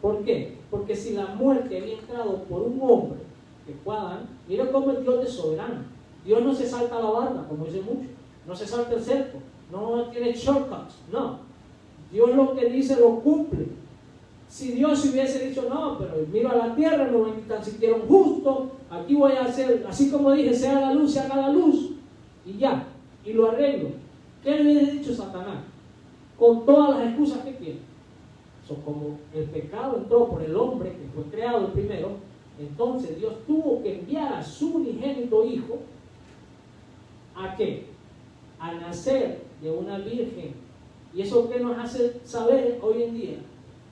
¿Por qué? Porque si la muerte había entrado por un hombre, que fue Adán, mira cómo es Dios de soberano. Dios no se salta la barda, como dicen muchos, no se salta el cerco, no tiene shortcuts, no. Dios lo que dice lo cumple. Si Dios hubiese dicho, no, pero miro a la tierra, no me tan siquiera un justo, aquí voy a hacer, así como dije, sea la luz, se haga la luz, y ya, y lo arreglo. ¿Qué le hubiese dicho Satanás? Con todas las excusas que tiene. Como el pecado entró por el hombre, que fue creado el primero, entonces Dios tuvo que enviar a su unigénito Hijo, ¿a qué? A nacer de una virgen. ¿Y eso qué nos hace saber hoy en día?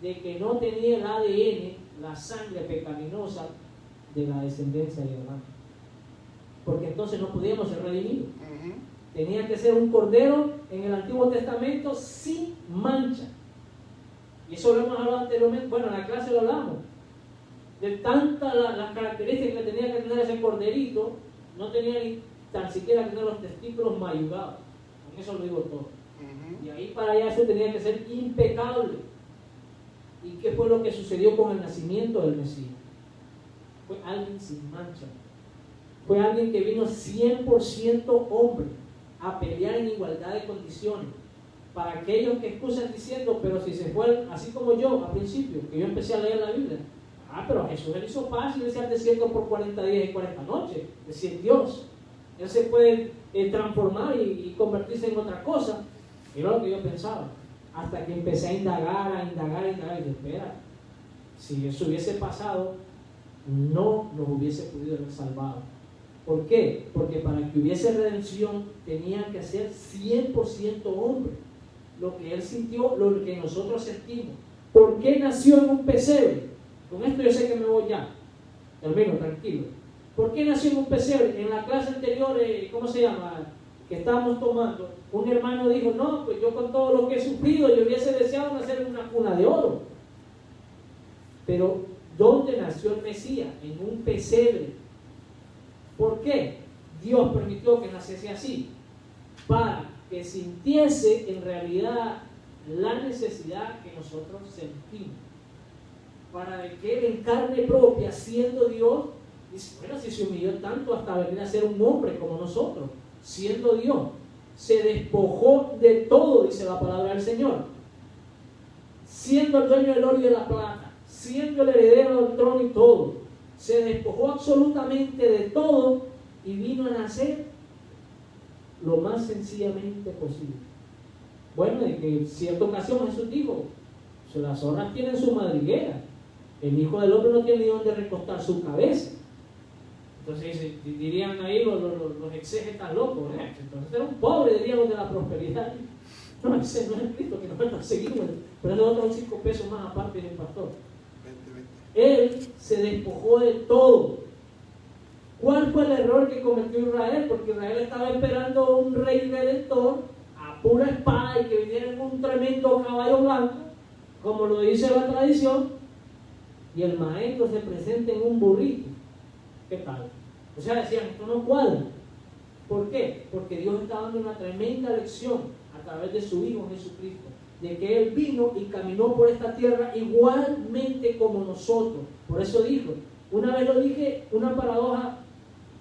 De que no tenía el ADN, la sangre pecaminosa de la descendencia de Adán. Porque entonces no podíamos ser redimidos. Tenía que ser un cordero en el Antiguo Testamento sin mancha. Y eso lo hemos hablado anteriormente, bueno, en la clase lo hablamos. De tantas las características que tenía que tener ese corderito, no tenía ni tan siquiera que tener los testículos mayugados. Con eso lo digo todo. Y ahí para allá eso tenía que ser impecable. ¿Y qué fue lo que sucedió con el nacimiento del Mesías? Fue alguien sin mancha. Fue alguien que vino 100% hombre a pelear en igualdad de condiciones. Para aquellos que excusan diciendo, pero si se fue así como yo al principio, que yo empecé a leer la Biblia, pero Jesús él hizo paz y irse al desierto por 40 días y 40 noches. Es decir, Dios, Él se puede transformar y convertirse en otra cosa. Era lo que yo pensaba. Hasta que empecé a indagar, y dije, espera, si eso hubiese pasado, no nos hubiese podido haber salvado. ¿Por qué? Porque para que hubiese redención tenía que ser 100% hombre. Lo que Él sintió, lo que nosotros sentimos. ¿Por qué nació en un pesebre? Con esto yo sé que me voy ya. Termino, tranquilo. ¿Por qué nació en un pesebre? En la clase anterior, ¿cómo se llama? que estábamos tomando, un hermano dijo, no, pues yo con todo lo que he sufrido, yo hubiese deseado nacer en una cuna de oro. Pero, ¿dónde nació el Mesías? En un pesebre. ¿Por qué? Dios permitió que naciese así, para que sintiese en realidad la necesidad que nosotros sentimos. Para que Él en carne propia, siendo Dios, dice, bueno, si se humilló tanto hasta venir a ser un hombre como nosotros, siendo Dios, se despojó de todo, dice la palabra del Señor, siendo el dueño del oro y de la plata, siendo el heredero del trono y todo, se despojó absolutamente de todo y vino a nacer lo más sencillamente posible. Bueno, de que en cierta ocasión Jesús dijo, las zorras tienen su madriguera, el Hijo del Hombre no tiene ni dónde recostar su cabeza. Entonces dirían ahí los exégetas locos, entonces era un pobre, diríamos, de la prosperidad. No, ese no es Cristo, que no nos seguimos, pero es otros 5 pesos más aparte del pastor. Él se despojó de todo. ¿Cuál fue el error que cometió Israel? Porque Israel estaba esperando un rey redentor a pura espada y que viniera en un tremendo caballo blanco, como lo dice la tradición, y el maestro se presenta en un burrito. ¿Qué tal? O sea, decían, esto no cuadra. ¿Por qué? Porque Dios está dando una tremenda lección a través de su Hijo Jesucristo, de que Él vino y caminó por esta tierra igualmente como nosotros. Por eso dijo, una vez lo dije, una paradoja,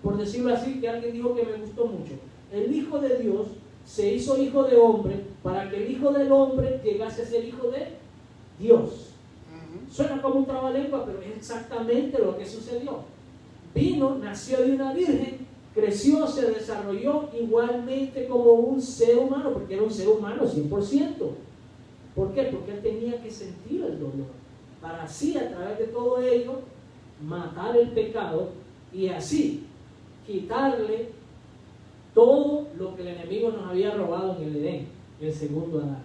por decirlo así, que alguien dijo que me gustó mucho. El Hijo de Dios se hizo hijo de hombre para que el Hijo del Hombre llegase a ser hijo de Dios. Suena como un trabalengua, pero es exactamente lo que sucedió. Vino, nació de una virgen, creció, se desarrolló igualmente como un ser humano, porque era un ser humano 100%. ¿Por qué? Porque él tenía que sentir el dolor, para así, a través de todo ello, matar el pecado y así quitarle todo lo que el enemigo nos había robado en el Edén, el segundo Adán.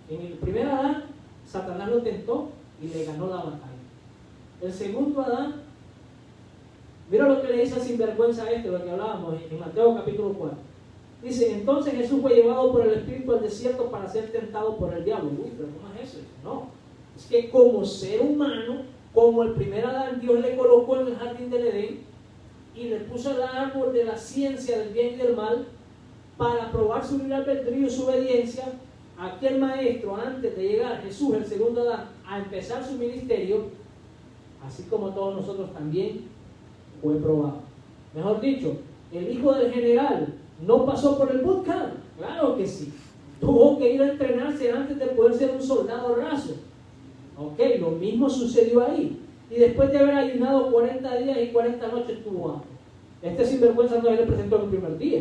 En el primer Adán, Satanás lo tentó y le ganó la batalla. El segundo Adán, mira lo que le dice a sinvergüenza a lo que hablábamos en Mateo capítulo 4. Dice, entonces Jesús fue llevado por el Espíritu al desierto para ser tentado por el diablo. Uy, pero ¿cómo es eso? No, es que como ser humano, como el primer Adán, Dios le colocó en el jardín del Edén y le puso el árbol de la ciencia del bien y del mal para probar su libre albedrío y su obediencia. Aquel maestro, antes de llegar Jesús, el segundo Adán, a empezar su ministerio, así como todos nosotros también, fue probado. Mejor dicho, el hijo del general no pasó por el bootcamp. Claro que sí. Tuvo que ir a entrenarse antes de poder ser un soldado raso. Ok, lo mismo sucedió ahí. Y después de haber ayunado 40 días y 40 noches tuvo hambre. Este sinvergüenza no le presentó en el primer día,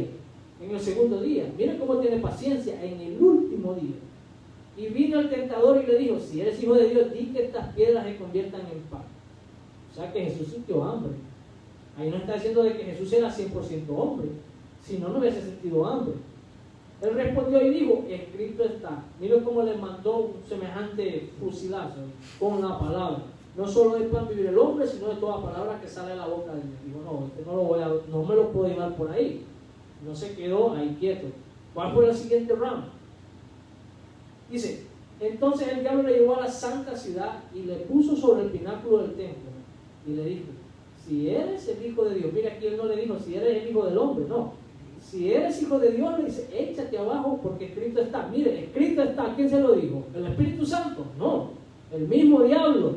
en el segundo día. Miren cómo tiene paciencia en el último día. Y vino el tentador y le dijo, si eres hijo de Dios, di que estas piedras se conviertan en pan. O sea que Jesús sintió hambre. Ahí no está diciendo de que Jesús era 100% hombre, si no, no hubiese sentido hambre. Él respondió y dijo, escrito está. Miren cómo le mandó un semejante fusilazo con la palabra. No solo de pan vivir el hombre, sino de toda palabra que sale de la boca de Dios. Digo, no me lo puedo llevar por ahí. No se quedó ahí quieto. ¿Cuál fue el siguiente round? Dice, entonces el diablo le llevó a la santa ciudad y le puso sobre el pináculo del templo y le dijo, si eres el Hijo de Dios, mira, aquí él no le dijo si eres el Hijo del Hombre, no. Si eres hijo de Dios, le dice, échate abajo porque escrito está. Mire, escrito está. ¿Quién se lo dijo? ¿El Espíritu Santo? No, el mismo diablo.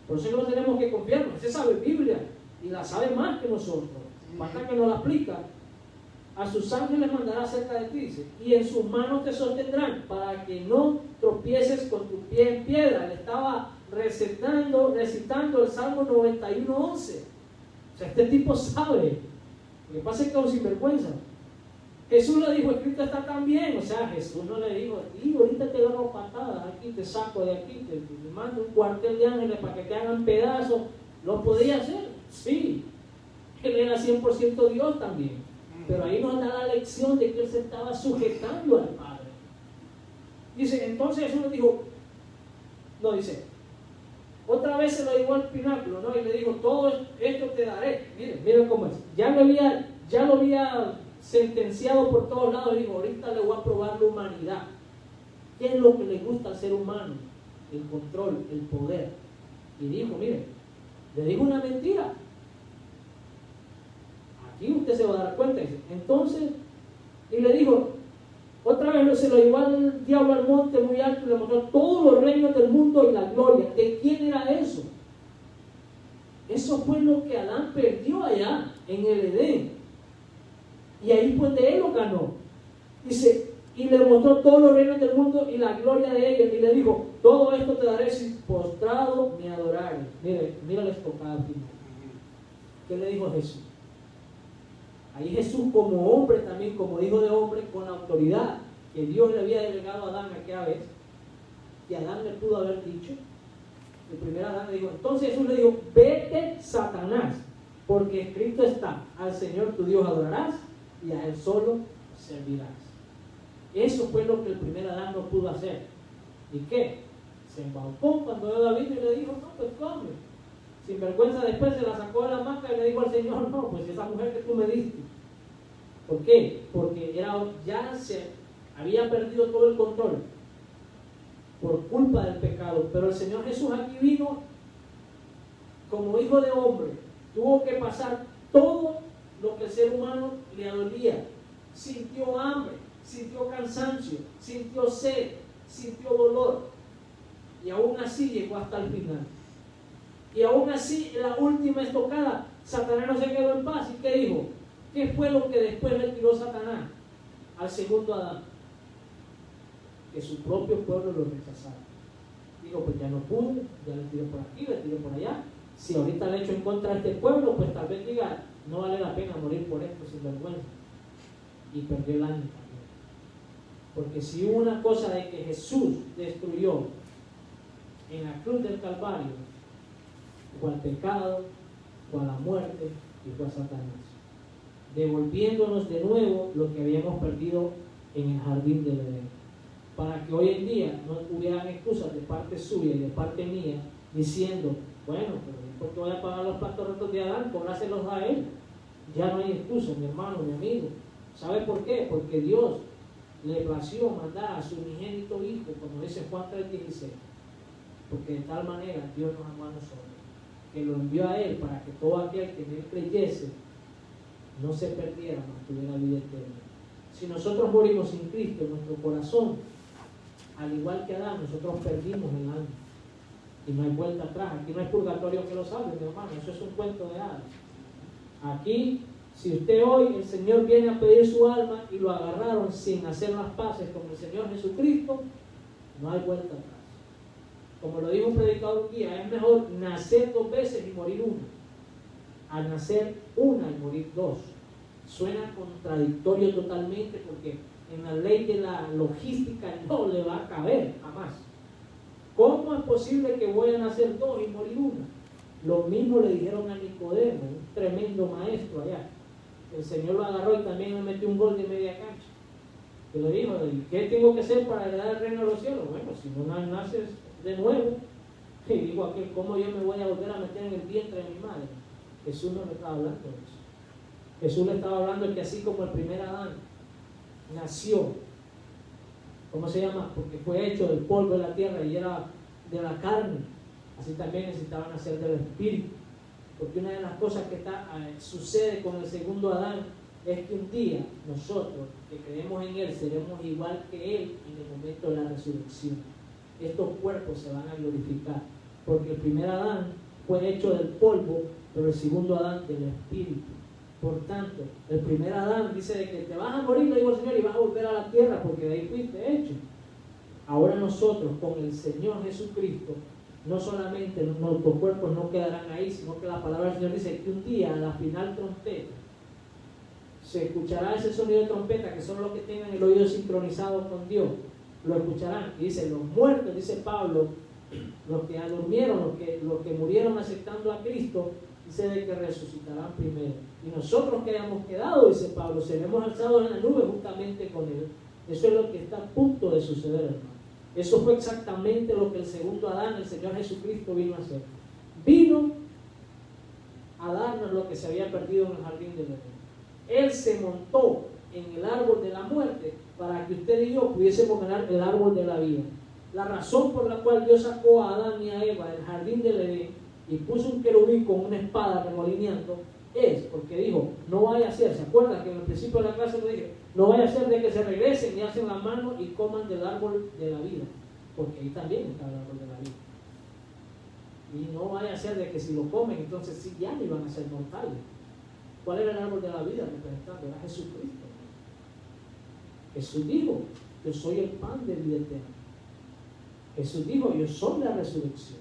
Por eso no tenemos que confiarnos. Ese sabe Biblia y la sabe más que nosotros. Basta que nos la aplica. A sus ángeles mandará cerca de ti, dice, y en sus manos te sostendrán para que no tropieces con tu pie en piedra. Le estaba recitando el Salmo 91:11. O sea, este tipo sabe. Lo que pasa es que es un sinvergüenza. Jesús le dijo, escrito está también. O sea, Jesús no le dijo, y ahorita te agarro patadas, aquí te saco de aquí, te mando un cuartel de ángeles para que te hagan pedazos. ¿Lo podía hacer? Sí. Él era 100% Dios también. Pero ahí nos da la lección de que él se estaba sujetando al Padre. Dice, entonces Jesús le dijo, otra vez se lo llevó al pináculo, ¿no? Y le dijo, todo esto te daré. Miren cómo es. Ya lo había sentenciado por todos lados, y dijo, ahorita le voy a probar la humanidad. ¿Qué es lo que le gusta al ser humano? El control, el poder. Y dijo, mire, le dijo una mentira. Aquí usted se va a dar cuenta. Entonces, y le dijo, otra vez se lo llevó al diablo al monte muy alto y le mostró todos los reinos del mundo y la gloria. ¿De quién era eso? Eso fue lo que Adán perdió allá en el Edén. Y ahí fue donde él lo ganó. Dice, y le mostró todos los reinos del mundo y la gloria de ellos. Y le dijo, todo esto te daré si postrado me adorares. Mira la estocada final. ¿Qué le dijo Jesús? Ahí Jesús como hombre también, como hijo de hombre, con la autoridad que Dios le había delegado a Adán aquella vez, y Adán le pudo haber dicho, el primer Adán le dijo, entonces Jesús le dijo, vete Satanás, porque escrito está, al Señor tu Dios adorarás y a Él solo servirás. Eso fue lo que el primer Adán no pudo hacer. ¿Y qué? Se embaucó cuando vio a David y le dijo, no, pues come. Sin vergüenza después se la sacó de la máscara y le dijo al Señor, no, pues esa mujer que tú me diste. ¿Por qué? Porque ya se había perdido todo el control por culpa del pecado. Pero el Señor Jesús aquí vino como hijo de hombre. Tuvo que pasar todo lo que el ser humano le dolía. Sintió hambre, sintió cansancio, sintió sed, sintió dolor. Y aún así llegó hasta el final. Y aún así, en la última estocada, Satanás no se quedó en paz. ¿Y qué dijo? ¿Qué fue lo que después le tiró Satanás al segundo Adán? Que su propio pueblo lo rechazara. Dijo, pues ya no pude, ya le tiré por aquí, le tiré por allá. Si ahorita le echo en contra de este pueblo, pues tal vez diga, no vale la pena morir por esto sin vergüenza. Y perdió el ánimo también. Porque si hubo una cosa de que Jesús destruyó en la cruz del Calvario, fue al pecado, fue a la muerte y fue a Satanás, devolviéndonos de nuevo lo que habíamos perdido en el jardín del Edén, para que hoy en día no hubieran excusas de parte suya y de parte mía diciendo, bueno, pero ¿por qué voy a pagar los platos rotos de Adán? Cobráselos a él. Ya no hay excusa, mi hermano, mi amigo. ¿Sabe por qué? Porque Dios le plació mandar a su unigénito hijo, como dice Juan 3:16, porque de tal manera Dios nos amó a nosotros, que lo envió a Él para que todo aquel que en Él creyese no se perdiera, mas tuviera vida eterna. Si nosotros morimos sin Cristo en nuestro corazón, al igual que Adán, nosotros perdimos el alma y no hay vuelta atrás. Aquí no hay purgatorio que lo salve, mi hermano, eso es un cuento de hadas. Aquí, si usted hoy, el Señor viene a pedir su alma y lo agarraron sin hacer las paces con el Señor Jesucristo, no hay vuelta atrás. Como lo dijo un predicador un día, es mejor nacer 2 veces y morir una, a nacer una y morir 2. Suena contradictorio totalmente, porque en la ley de la logística no le va a caber jamás. ¿Cómo es posible que voy a nacer 2 y morir una? Lo mismo le dijeron a Nicodemo, un tremendo maestro allá. El Señor lo agarró y también le metió un gol de media cancha. Que le dijo, ¿qué tengo que hacer para heredar el reino de los cielos? Bueno, si no naces de nuevo, y digo aquel, ¿cómo yo me voy a volver a meter en el vientre de mi madre? Jesús no le estaba hablando de eso. Jesús le estaba hablando de que así como el primer Adán nació, ¿cómo se llama? Porque fue hecho del polvo de la tierra y era de la carne, así también necesitaban nacer del Espíritu. Porque una de las cosas que sucede con el segundo Adán es que un día nosotros que creemos en Él seremos igual que Él en el momento de la resurrección. Estos cuerpos se van a glorificar, porque el primer Adán fue hecho del polvo, pero el segundo Adán del Espíritu. Por tanto, el primer Adán dice de que te vas a morir, le digo al Señor, y vas a volver a la tierra, porque de ahí fuiste hecho. Ahora nosotros, con el Señor Jesucristo, no solamente nuestros cuerpos no quedarán ahí, sino que la palabra del Señor dice que un día, a la final trompeta, se escuchará ese sonido de trompeta, que son los que tengan el oído sincronizado con Dios, lo escucharán. Y dice, los muertos, dice Pablo, los que durmieron, los que murieron aceptando a Cristo, dice de que resucitarán primero. Y nosotros que hayamos quedado, dice Pablo, seremos alzados en la nube juntamente con Él. Eso es lo que está a punto de suceder, hermano. Eso fue exactamente lo que el segundo Adán, el Señor Jesucristo, vino a hacer. Vino a darnos lo que se había perdido en el jardín del Edén. Él se montó en el árbol de la muerte para que usted y yo pudiésemos ganar el árbol de la vida. La razón por la cual Dios sacó a Adán y a Eva del jardín del Edén y puso un querubín con una espada remolineando es porque dijo, no vaya a ser, ¿se acuerdan que en el principio de la clase lo dije? No vaya a ser de que se regresen y hacen la mano y coman del árbol de la vida, porque ahí también está el árbol de la vida. Y no vaya a ser de que si lo comen, entonces sí ya no iban a ser mortales. ¿Cuál era el árbol de la vida representando? Era Jesucristo. Jesús dijo, yo soy el pan de vida eterna. Jesús dijo, yo soy la resurrección.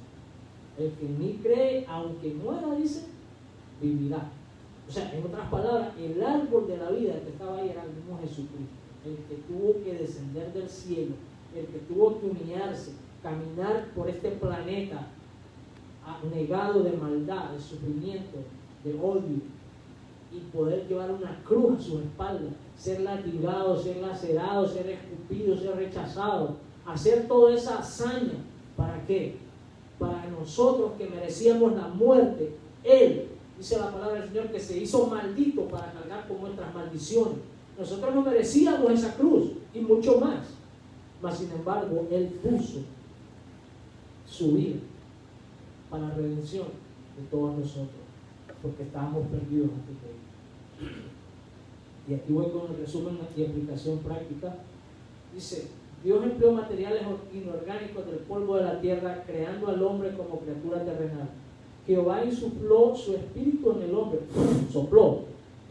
El que en mí cree, aunque muera, dice, vivirá. O sea, en otras palabras, el árbol de la vida que estaba ahí era el mismo Jesucristo, el que tuvo que descender del cielo, el que tuvo que humillarse, caminar por este planeta negado de maldad, de sufrimiento, de odio, y poder llevar una cruz a sus espaldas, ser latigado, ser lacerado, ser escupido, ser rechazado, hacer toda esa hazaña. ¿Para qué? Para nosotros que merecíamos la muerte. Él, dice la palabra del Señor, que se hizo maldito para cargar con nuestras maldiciones. Nosotros no merecíamos esa cruz y mucho más, mas sin embargo Él puso su vida para la redención de todos nosotros, porque estábamos perdidos antes de Él. Y aquí voy con el resumen y aplicación práctica. Dice, Dios empleó materiales inorgánicos del polvo de la tierra, creando al hombre como criatura terrenal. Jehová insufló su espíritu en el hombre, sopló,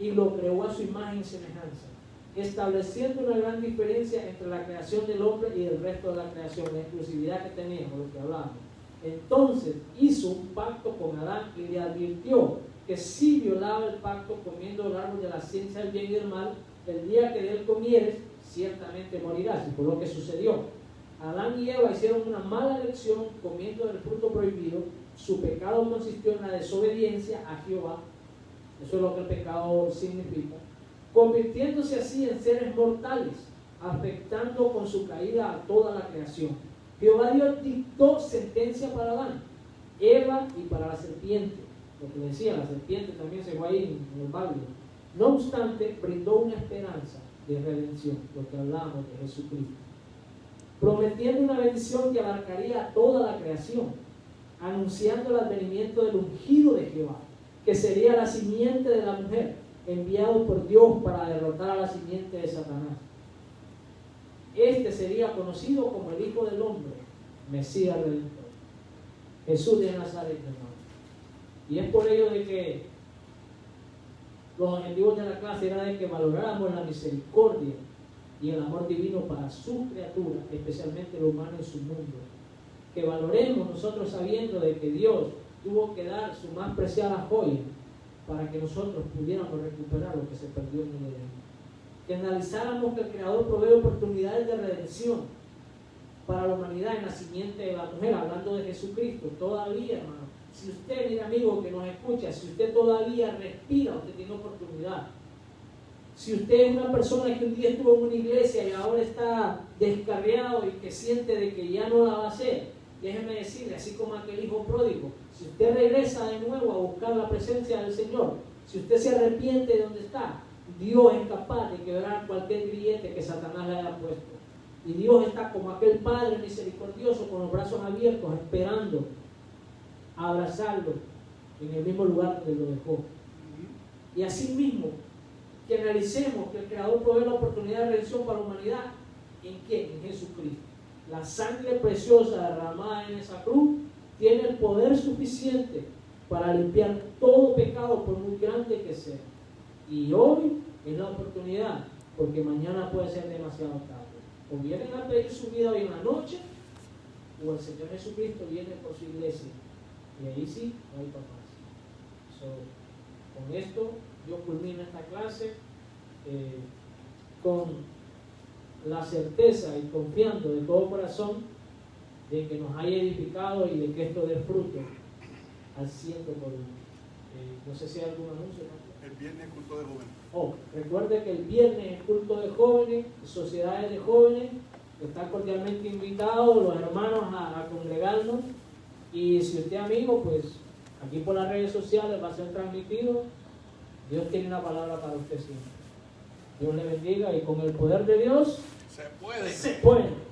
y lo creó a su imagen y semejanza, estableciendo una gran diferencia entre la creación del hombre y el resto de la creación, la exclusividad que teníamos, lo que hablábamos. Entonces hizo un pacto con Adán y le advirtió que si violaba el pacto comiendo el árbol de la ciencia del bien y del mal, el día que de él comieres, ciertamente morirás. Y fue lo que sucedió. Adán y Eva hicieron una mala elección comiendo del fruto prohibido. Su pecado consistió en la desobediencia a Jehová. Eso es lo que el pecado significa. Convirtiéndose así en seres mortales, afectando con su caída a toda la creación. Jehová Dios dictó sentencia para Adán, Eva y para la serpiente. Lo que decía, la serpiente también se fue ahí en el Pablo. No obstante, brindó una esperanza de redención, lo que hablábamos de Jesucristo, prometiendo una bendición que abarcaría a toda la creación, anunciando el advenimiento del ungido de Jehová, que sería la simiente de la mujer, enviado por Dios para derrotar a la simiente de Satanás. Este sería conocido como el Hijo del Hombre, Mesías Redentor, Jesús de Nazaret, hermano. Y es por ello de que los objetivos de la clase era de que valoráramos la misericordia y el amor divino para su criatura, especialmente el humano en su mundo. Que valoremos nosotros sabiendo de que Dios tuvo que dar su más preciada joya para que nosotros pudiéramos recuperar lo que se perdió en el Edén. Que analizáramos que el Creador provee oportunidades de redención para la humanidad en la simiente de la mujer, hablando de Jesucristo. Todavía, hermano, si usted, mi amigo que nos escucha, si usted todavía respira, usted tiene oportunidad. Si usted es una persona que un día estuvo en una iglesia y ahora está descarriado y que siente de que ya no la va a hacer, déjeme decirle, así como aquel hijo pródigo, si usted regresa de nuevo a buscar la presencia del Señor, si usted se arrepiente de donde está, Dios es capaz de quebrar cualquier grillete que Satanás le haya puesto. Y Dios está como aquel Padre misericordioso con los brazos abiertos, esperando a abrazarlo en el mismo lugar donde lo dejó. Y así mismo, que analicemos que el Creador provee la oportunidad de redención para la humanidad. ¿En quién? En Jesucristo. La sangre preciosa derramada en esa cruz tiene el poder suficiente para limpiar todo pecado, por muy grande que sea. Y hoy es la oportunidad, porque mañana puede ser demasiado tarde. O vienen a pedir su vida hoy en la noche, o el Señor Jesucristo viene por su iglesia. Y ahí sí, no hay papás. Con esto yo culmino esta clase con la certeza y confiando de todo corazón de que nos haya edificado y de que esto dé fruto al 100%. No sé si hay algún anuncio, ¿no? El viernes culto de jóvenes. Recuerde que el viernes es culto de jóvenes, sociedades de jóvenes, están cordialmente invitados los hermanos a congregarnos. Y si usted es amigo, pues aquí por las redes sociales va a ser transmitido Dios tiene una palabra para usted siempre. Dios le bendiga y con el poder de Dios se puede. Se puede.